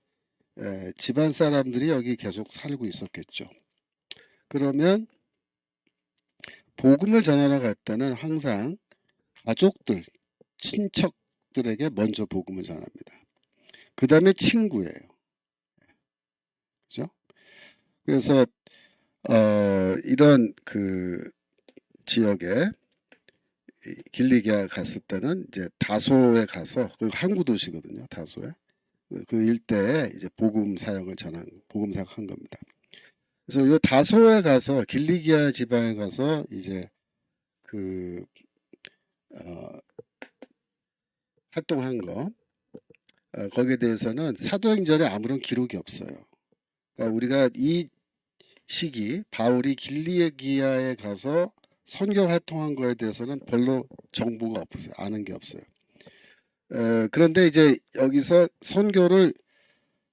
집안 사람들이 여기 계속 살고 있었겠죠. 그러면 복음을 전하러 갈 때는 항상 가족들, 친척들에게 먼저 복음을 전합니다. 그 다음에 친구예요. 그죠? 그래서 이런 그 지역에 길리기아 갔을 때는 이제 다소에 가서, 그 항구 도시거든요. 다소에 그 일대에 이제 복음 사역을 전한, 복음 사역한 겁니다. 그래서 이 다소에 가서, 길리기아 지방에 가서 이제 그 활동한 거, 거기에 대해서는 사도행전에 아무런 기록이 없어요. 그러니까 우리가 이 시기 바울이 길리기아에 가서 선교 활동한 거에 대해서는 별로 정보가 없어요. 아는 게 없어요. 그런데 이제 여기서 선교를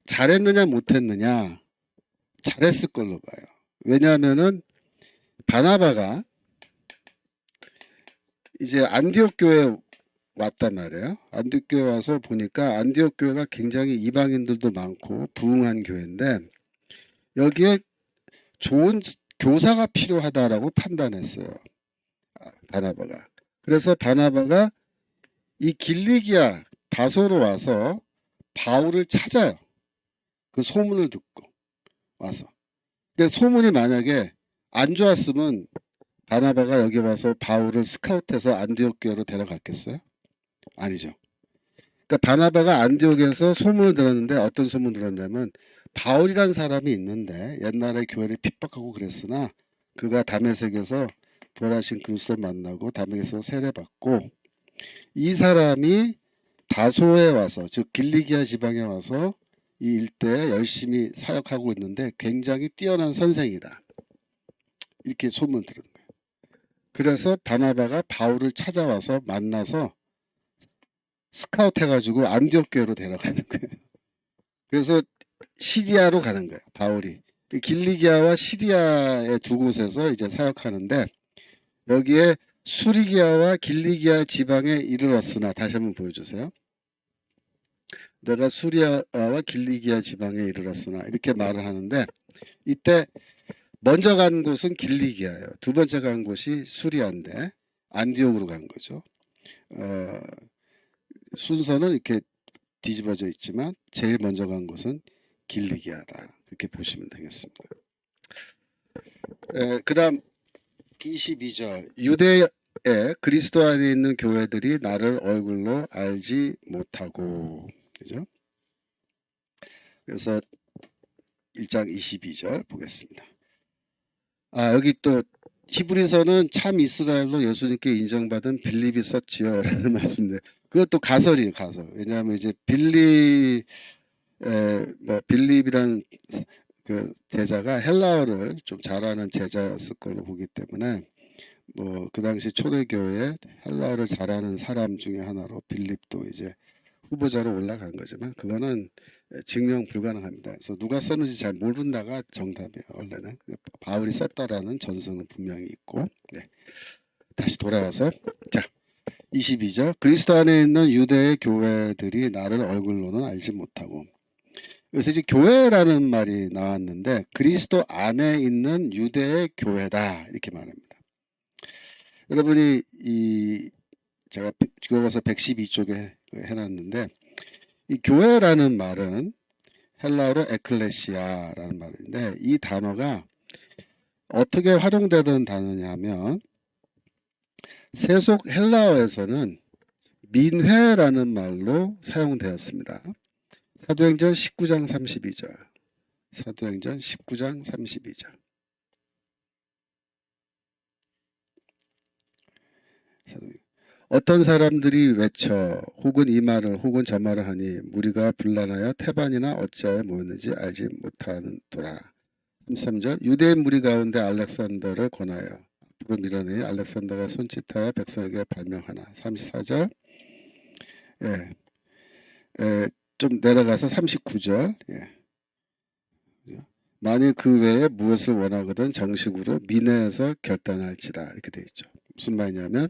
잘했느냐 못했느냐, 잘했을 걸로 봐요. 왜냐하면은 바나바가 이제 안디옥 교회에 왔단 말이에요. 안디옥 교회 와서 보니까 안디옥 교회가 굉장히 이방인들도 많고 부흥한 교회인데 여기에 좋은 교사가 필요하다라고 판단했어요. 바나바가. 그래서 바나바가 이 길리기아 다소로 와서 바울을 찾아요. 그 소문을 듣고 와서. 근데 소문이 만약에 안 좋았으면 바나바가 여기 와서 바울을 스카우트해서 안디옥 교회로 데려갔겠어요? 아니죠. 그러니까 바나바가 안디옥에서 소문을 들었는데 어떤 소문 들었냐면 바울이란 사람이 있는데 옛날에 교회를 핍박하고 그랬으나 그가 다메섹에서 부활하신 그리스도를 만나고 다메섹에서 세례받고 이 사람이 다소에 와서, 즉 길리기아 지방에 와서 이 일대에 열심히 사역하고 있는데 굉장히 뛰어난 선생이다. 이렇게 소문 들은 거예요. 그래서 바나바가 바울을 찾아와서 만나서 스카우트 해가지고 안디옥 교회로 데려가는 거예요. 그래서 시리아로 가는 거예요. 바울이. 길리기아와 시리아의 두 곳에서 이제 사역하는데 여기에 수리기아와 길리기아 지방에 이르렀으나, 다시 한번 보여주세요. 내가 수리아와 길리기아 지방에 이르렀으나 이렇게 말을 하는데 이때 먼저 간 곳은 길리기아예요. 두 번째 간 곳이 수리아인데 안디옥으로 간 거죠. 순서는 이렇게 뒤집어져 있지만 제일 먼저 간 곳은 길리기아다. 그렇게 보시면 되겠습니다. 그 다음 22절. 유대에 그리스도 안에 있는 교회들이 나를 얼굴로 알지 못하고. 그죠? 그래서 1장 22절 보겠습니다. 여기 또 히브리서는 참 이스라엘로 예수님께 인정받은 빌립이 썼지요. 라는 말씀인데 그것도 가설이에요. 가설. 왜냐하면 이제 빌립이라는 그 제자가 헬라어를 좀 잘하는 제자였을 걸로 보기 때문에 그 당시 초대교회에 헬라어를 잘하는 사람 중에 하나로 빌립도 이제 후보자로 올라간 거지만 그거는 증명 불가능합니다. 그래서 누가 썼는지 잘 모른다가 정답이에요. 원래는 바울이 썼다라는 전설은 분명히 있고. 네. 다시 돌아와서 자 22절. 그리스도 안에 있는 유대의 교회들이 나를 얼굴로는 알지 못하고. 그래서 이제 교회라는 말이 나왔는데 그리스도 안에 있는 유대의 교회다 이렇게 말합니다. 여러분이 제가 교과서 112쪽에 해놨는데 이 교회라는 말은 헬라어로 에클레시아라는 말인데 이 단어가 어떻게 활용되던 단어냐면 세속 헬라어에서는 민회라는 말로 사용되었습니다. 사도행전 19장 32절. 사도행전 19장 32절. 어떤 사람들이 외쳐 혹은 이 말을 혹은 저 말을 하니 무리가 분란하여 태반이나 어찌하여 모였는지 알지 못하는도라. 33절. 유대인 무리 가운데 알렉산더를 권하여 앞으로 밀어내니 알렉산더가 손짓하여 백성에게 발명하나. 34절. 좀 내려가서 39절. 만일 그 외에 무엇을 원하거든 정식으로 민회에서 결단할지라 이렇게 되어 있죠. 무슨 말이냐면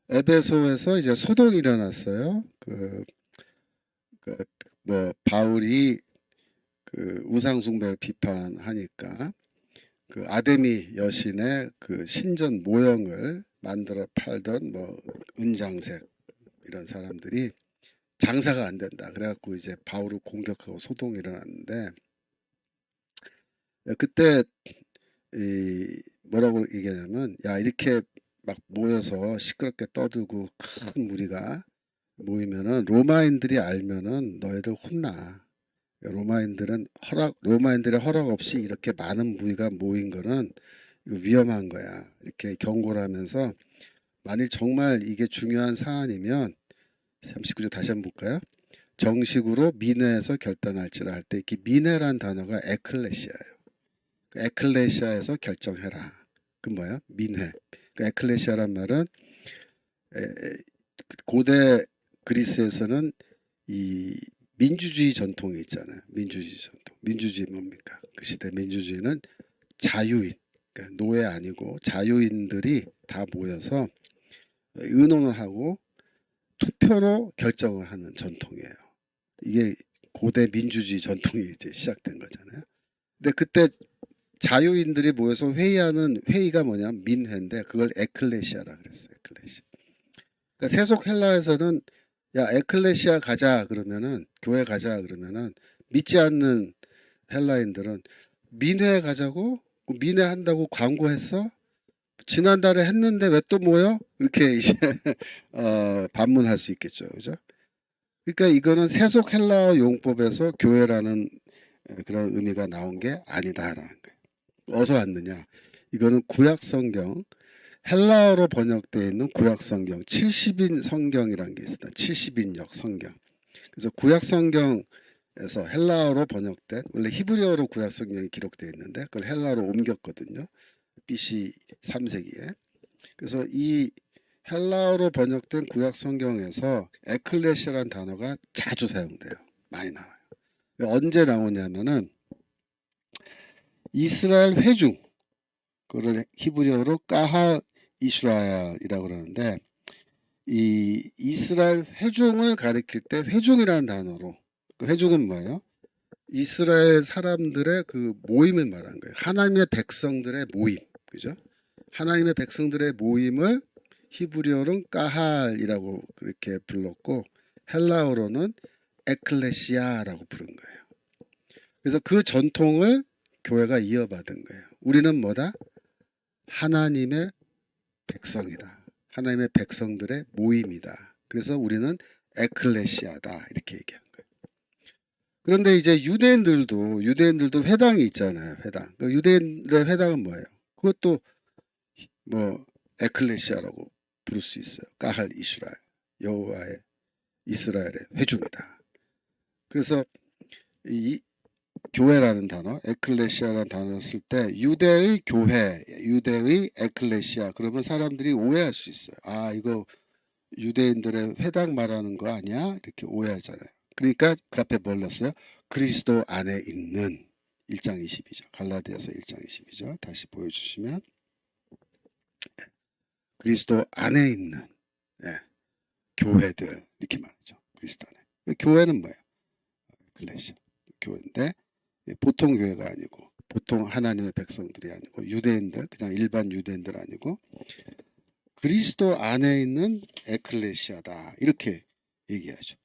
에베소에서 이제 소동이 일어났어요. 바울이 그 우상 숭배를 비판하니까 그 아데미 여신의 그 신전 모형을 만들어 팔던 뭐 은장색 이런 사람들이 장사가 안 된다. 그래갖고 이제 바울을 공격하고 소동이 일어났는데 그때 이 뭐라고 얘기하냐면 야 이렇게 막 모여서 시끄럽게 떠들고 큰 무리가 모이면은 로마인들이 알면은 너희들 혼나. 로마인들의 허락 없이 이렇게 많은 무리가 모인 거는 이거 위험한 거야. 이렇게 경고를 하면서 만일 정말 이게 중요한 사안이면 39절 다시 한번 볼까요? 정식으로 민회에서 결단할지라 할 때 이렇게 민회란 단어가 에클레시아예요. 에클레시아에서 결정해라. 그 뭐야? 민회. 그 에클레시아란 말은 고대 그리스에서는 이 민주주의 전통이 있잖아요. 민주주의 전통. 민주주의 뭡니까? 그 시대 민주주의는 자유인, 그러니까 노예 아니고 자유인들이 다 모여서 의논을 하고 투표로 결정을 하는 전통이에요. 이게 고대 민주주의 전통이 이제 시작된 거잖아요. 근데 그때 자유인들이 모여서 회의하는 회의가 뭐냐 민회인데 그걸 에클레시아라 그랬어요. 에클레시아. 그러니까 세속 헬라에서는 야 에클레시아 가자 그러면은 교회 가자 그러면은 믿지 않는 헬라인들은 민회 가자고 민회 한다고 광고했어? 지난달에 했는데 왜 또 모여? 이렇게 이제 반문할 수 있겠죠, 그죠? 그러니까 이거는 세속 헬라어 용법에서 교회라는 그런 의미가 나온 게 아니다라는 거예요. 어디서 왔느냐? 이거는 구약 성경 헬라어로 번역되어 있는 구약 성경 70인 성경이라는 게 있습니다. 70인역 성경. 그래서 구약 성경에서 헬라어로 번역된 원래 히브리어로 구약 성경이 기록되어 있는데 그걸 헬라어로 옮겼거든요. BC 3세기에. 그래서 이 헬라어로 번역된 구약 성경에서 에클레시아라는 단어가 자주 사용돼요. 많이 나와요. 언제 나오냐면은 이스라엘 회중 그거를 히브리어로 까하 이스라엘이라고 그러는데 이 이스라엘 회중을 가리킬 때 회중이라는 단어로 그 회중은 뭐예요? 이스라엘 사람들의 그 모임을 말하는 거예요. 하나님의 백성들의 모임, 그죠? 하나님의 백성들의 모임을 히브리어로는 까할이라고 그렇게 불렀고 헬라어로는 에클레시아라고 부른 거예요. 그래서 그 전통을 교회가 이어받은 거예요. 우리는 뭐다? 하나님의 백성이다. 하나님의 백성들의 모임이다. 그래서 우리는 에클레시아다 이렇게 얘기한 거예요. 그런데 이제 유대인들도 회당이 있잖아요. 회당. 그 유대인의 회당은 뭐예요? 그것도 뭐 에클레시아라고 부를 수 있어요. 까할 이스라엘, 여호와의 이스라엘의 회중이다. 그래서 이 교회라는 단어, 에클레시아라는 단어를 쓸 때 유대의 교회, 유대의 에클레시아 그러면 사람들이 오해할 수 있어요. 아 이거 유대인들의 회당 말하는 거 아니야? 이렇게 오해하잖아요. 그러니까 그 앞에 뭘 넣었어요? 그리스도 안에 있는 1장 20이죠. 갈라디아서 1장 20이죠. 다시 보여주시면 그리스도 안에 있는 교회들 이렇게 말하죠. 그리스도 안에. 교회는 뭐예요? 에클레시아 교회인데 보통 교회가 아니고 보통 하나님의 백성들이 아니고 유대인들 그냥 일반 유대인들 아니고 그리스도 안에 있는 에클레시아다 이렇게 얘기하죠.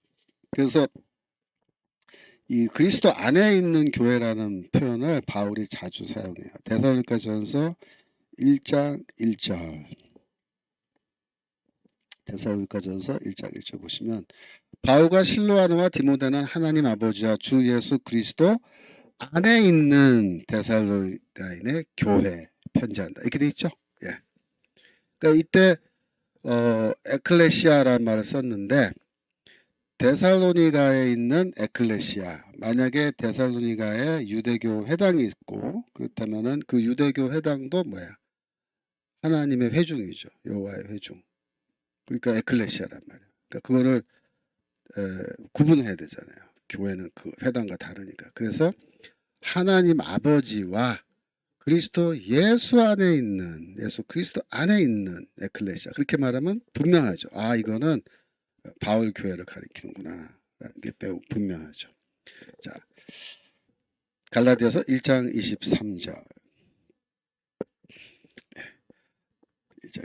그래서 이 그리스도 안에 있는 교회라는 표현을 바울이 자주 사용해요. 데살로니가전서 1장 1절 데살로니가전서 1장 1절 보시면 바울과 실로아노와 디모데는 하나님 아버지와 주 예수 그리스도 안에 있는 데살로니가인의 교회 편지한다. 이렇게 돼 있죠. 예. 그러니까 이때 에클레시아라는 말을 썼는데 데살로니가에 있는 에클레시아 만약에 데살로니가에 유대교 회당이 있고 그렇다면은 그 유대교 회당도 뭐야? 하나님의 회중이죠. 여호와의 회중. 그러니까 에클레시아란 말이에요. 그러니까 그거를 구분해야 되잖아요. 교회는 그 회당과 다르니까. 그래서 하나님 아버지와 그리스도 예수 안에 있는 예수 그리스도 안에 있는 에클레시아 그렇게 말하면 분명하죠. 아 이거는 바울 교회를 가리키는구나 라는 게 매우 분명하죠. 자 갈라디아서 1장 23절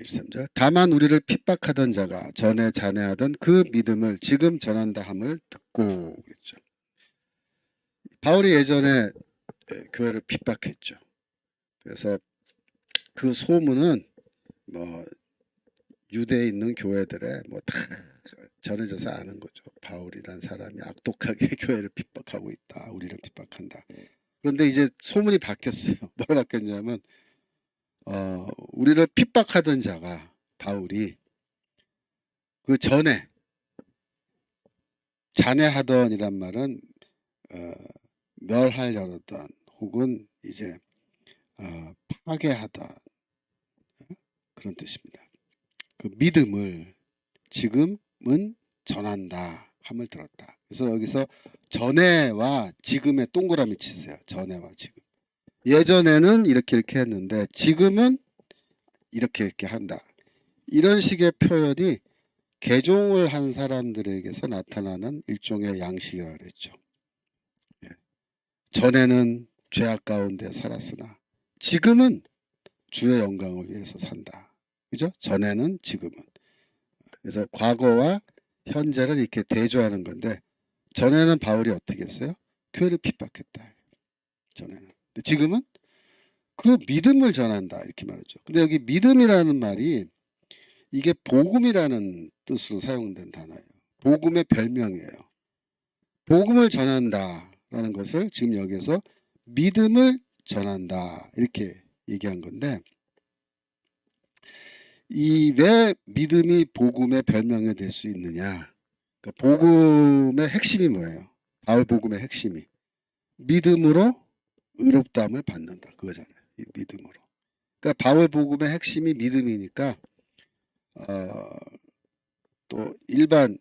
23절. 다만 우리를 핍박하던 자가 전에 잔해하던 그 믿음을 지금 전한다 함을 듣고 그랬죠. 바울이 예전에 교회를 핍박했죠. 그래서 그 소문은 뭐 유대에 있는 교회들에 뭐 다 전해져서 아는 거죠. 바울이란 사람이 악독하게 교회를 핍박하고 있다. 우리를 핍박한다. 그런데 이제 소문이 바뀌었어요. 뭘 바뀌었냐면 우리를 핍박하던 자가 바울이 그 전에 잔해하던이란 말은 멸하려던 혹은 이제 파괴하던 그런 뜻입니다. 그 믿음을 지금은 전한다 함을 들었다. 그래서 여기서 전에와 지금에 동그라미 치세요. 전에와 지금. 예전에는 이렇게 했는데 지금은 이렇게 한다. 이런 식의 표현이 개종을 한 사람들에게서 나타나는 일종의 양식이라고 그랬죠. 전에는 죄악 가운데 살았으나 지금은 주의 영광을 위해서 산다. 그죠? 전에는 지금은. 그래서 과거와 현재를 이렇게 대조하는 건데 전에는 바울이 어떻게 했어요? 교회를 핍박했다. 전에는. 근데 지금은 그 믿음을 전한다. 이렇게 말하죠. 근데 여기 믿음이라는 말이 이게 복음이라는 뜻으로 사용된 단어예요. 복음의 별명이에요. 복음을 전한다라는 것을 지금 여기서 믿음을 전한다. 이렇게 얘기한 건데 이 왜 믿음이 복음의 별명이 될 수 있느냐? 그러니까 복음의 핵심이 뭐예요? 바울 복음의 핵심이 믿음으로 의롭다함을 받는다. 그거잖아요. 이 믿음으로. 그러니까 바울 복음의 핵심이 믿음이니까 또 일반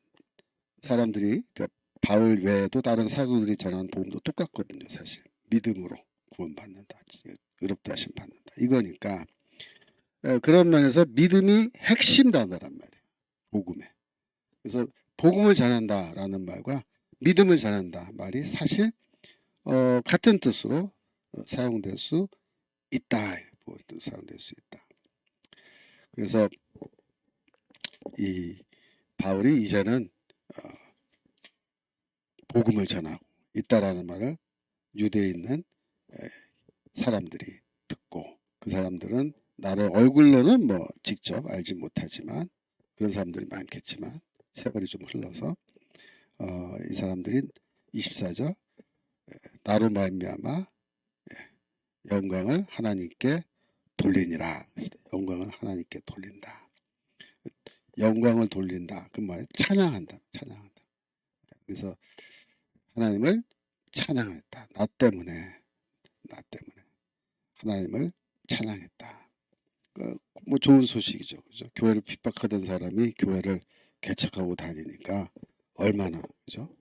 사람들이 그러니까 바울 외에도 다른 사도들이 전하는 복음도 똑같거든요. 사실 믿음으로 구원받는다. 의롭다 하심 받는다. 이거니까 그런 면에서 믿음이 핵심 단어란 말이에요. 복음에. 그래서 복음을 전한다라는 말과 믿음을 전한다 말이 사실 같은 뜻으로 사용될 수 있다. 사용될 수 있다. 그래서 이 바울이 이제는 복음을 전하고 있다라는 말을 유대에 있는 사람들이 듣고 그 사람들은 나를 얼굴로는 뭐 직접 알지 못하지만 그런 사람들이 많겠지만 세월이 좀 흘러서 이 사람들이 24절 나로 말미암아 영광을 하나님께 돌리니라. 영광을 하나님께 돌린다. 영광을 돌린다. 그 말이 찬양한다. 찬양한다. 그래서 하나님을 찬양했다. 나 때문에 하나님을 찬양했다. 뭐 좋은 소식이죠. 그죠? 교회를 핍박하던 사람이 교회를 개척하고 다니니까 얼마나 그죠?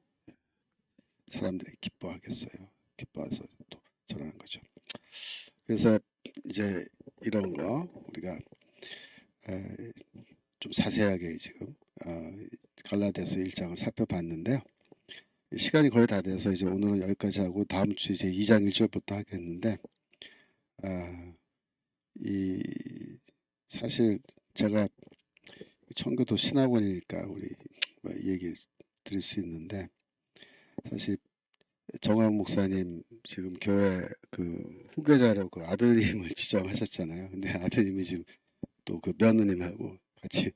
사람들이 기뻐하겠어요. 기뻐해서 또 전하는 거죠. 그래서 이제 이런 거 우리가 좀 자세하게 지금 갈라디아서 1장을 살펴봤는데요. 시간이 거의 다 돼서 이제 오늘은 여기까지 하고 다음 주에 이제 2장 1절부터 하겠는데 이 사실 제가 청교도 신학원이니까 우리 뭐 얘기 드릴 수 있는데 사실 정학 목사님 지금 교회 그 후계자로 그 아드님을 지정하셨잖아요. 근데 아드님이 지금 또 그 며느님하고 같이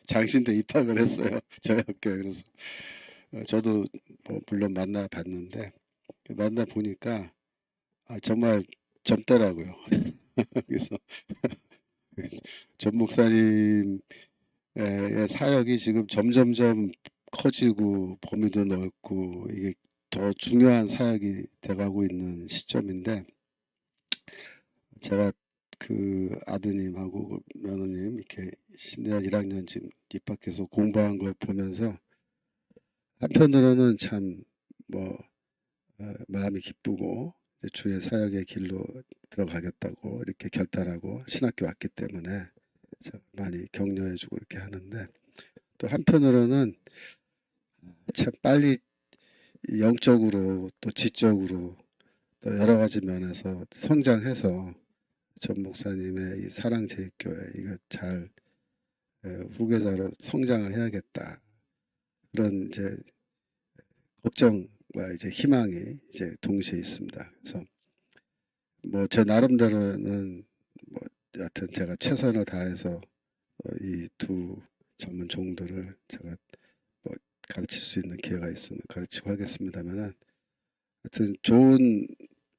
장신대 입학을 했어요. 저희 학교에. 그래서 저도 뭐 물론 만나봤는데 만나 보니까 정말 젊더라고요. 그래서 전 목사님의 사역이 지금 점점점 커지고 범위도 넓고 이게 더 중요한 사역이 돼가고 있는 시점인데 제가 그 아드님하고 그 며느님 이렇게 신대한 1학년 지금 입학해서 공부한 걸 보면서 한편으로는 참 뭐 마음이 기쁘고 주의 사역의 길로 들어가겠다고 이렇게 결단하고 신학교 왔기 때문에 많이 격려해주고 이렇게 하는데 또 한편으로는 참 빨리 영적으로 또 지적으로 또 여러 가지 면에서 성장해서 전 목사님의 이 사랑제일교회 이거 잘 후계자로 성장을 해야겠다. 그런 이제 걱정과 이제 희망이 이제 동시에 있습니다. 그래서 뭐 제 나름대로는 뭐 여하튼 제가 최선을 다해서 이 두 전문 종들을 제가 뭐 가르칠 수 있는 기회가 있으면 가르치고 하겠습니다만은 하여튼 좋은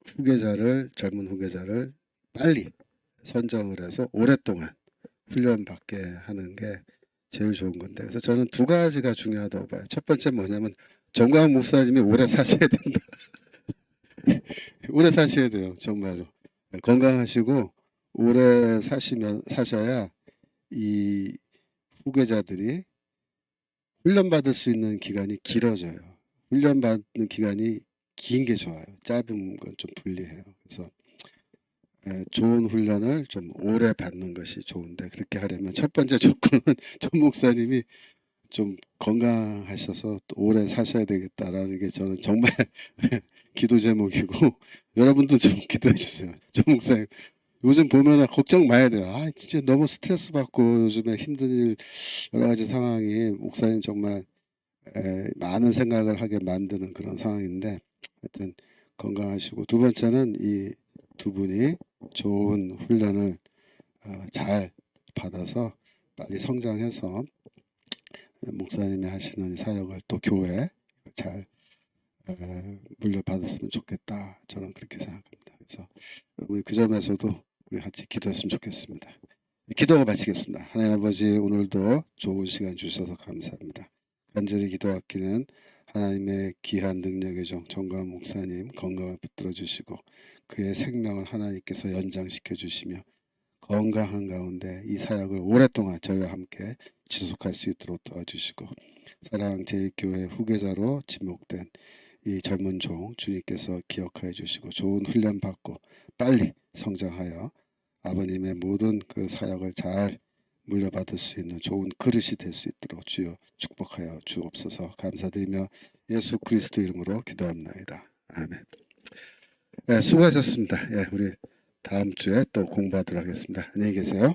후계자를 젊은 후계자를 빨리 선정을 해서 오랫동안 훈련받게 하는 게 제일 좋은 건데 그래서 저는 두 가지가 중요하다고 봐요. 첫 번째 뭐냐면 정광훈 목사님이 오래 사셔야 된다. 오래 사셔야 돼요. 정말로. 건강하시고 오래 사셔야 이 후계자들이 훈련받을 수 있는 기간이 길어져요. 훈련받는 기간이 긴 게 좋아요. 짧은 건 좀 불리해요. 그래서 좋은 훈련을 좀 오래 받는 것이 좋은데 그렇게 하려면 첫 번째 조건은 전 목사님이 좀 건강하셔서 또 오래 사셔야 되겠다라는 게 저는 정말 기도 제목이고 여러분도 좀 기도해 주세요. 전 목사님 요즘 보면 걱정 많이 돼요. 아 진짜 너무 스트레스 받고 요즘에 힘든 일 여러 가지 상황이 목사님 정말 많은 생각을 하게 만드는 그런 상황인데 하여튼 건강하시고 두 번째는 이 두 분이 좋은 훈련을 잘 받아서 빨리 성장해서 목사님이 하시는 사역을 또 교회에 잘 물려받았으면 좋겠다. 저는 그렇게 생각합니다. 그래서 우리 그 점에서도 우리 같이 기도했으면 좋겠습니다. 기도가 마치겠습니다. 하나님 아버지 오늘도 좋은 시간 주셔서 감사합니다. 간절히 기도하기는 하나님의 귀한 능력의 종 정광훈 목사님 건강을 붙들어 주시고 그의 생명을 하나님께서 연장시켜 주시며 건강한 가운데 이 사역을 오랫동안 저희와 함께 지속할 수 있도록 도와주시고 사랑제일교회 후계자로 지목된 이 젊은 종 주님께서 기억하여 주시고 좋은 훈련 받고 빨리 성장하여 아버님의 모든 그 사역을 잘 물려받을 수 있는 좋은 그릇이 될 수 있도록 주여 축복하여 주옵소서. 감사드리며 예수 그리스도 이름으로 기도합니다. 아멘. 수고하셨습니다. 우리 다음 주에 또 공부하도록 하겠습니다. 안녕히 계세요.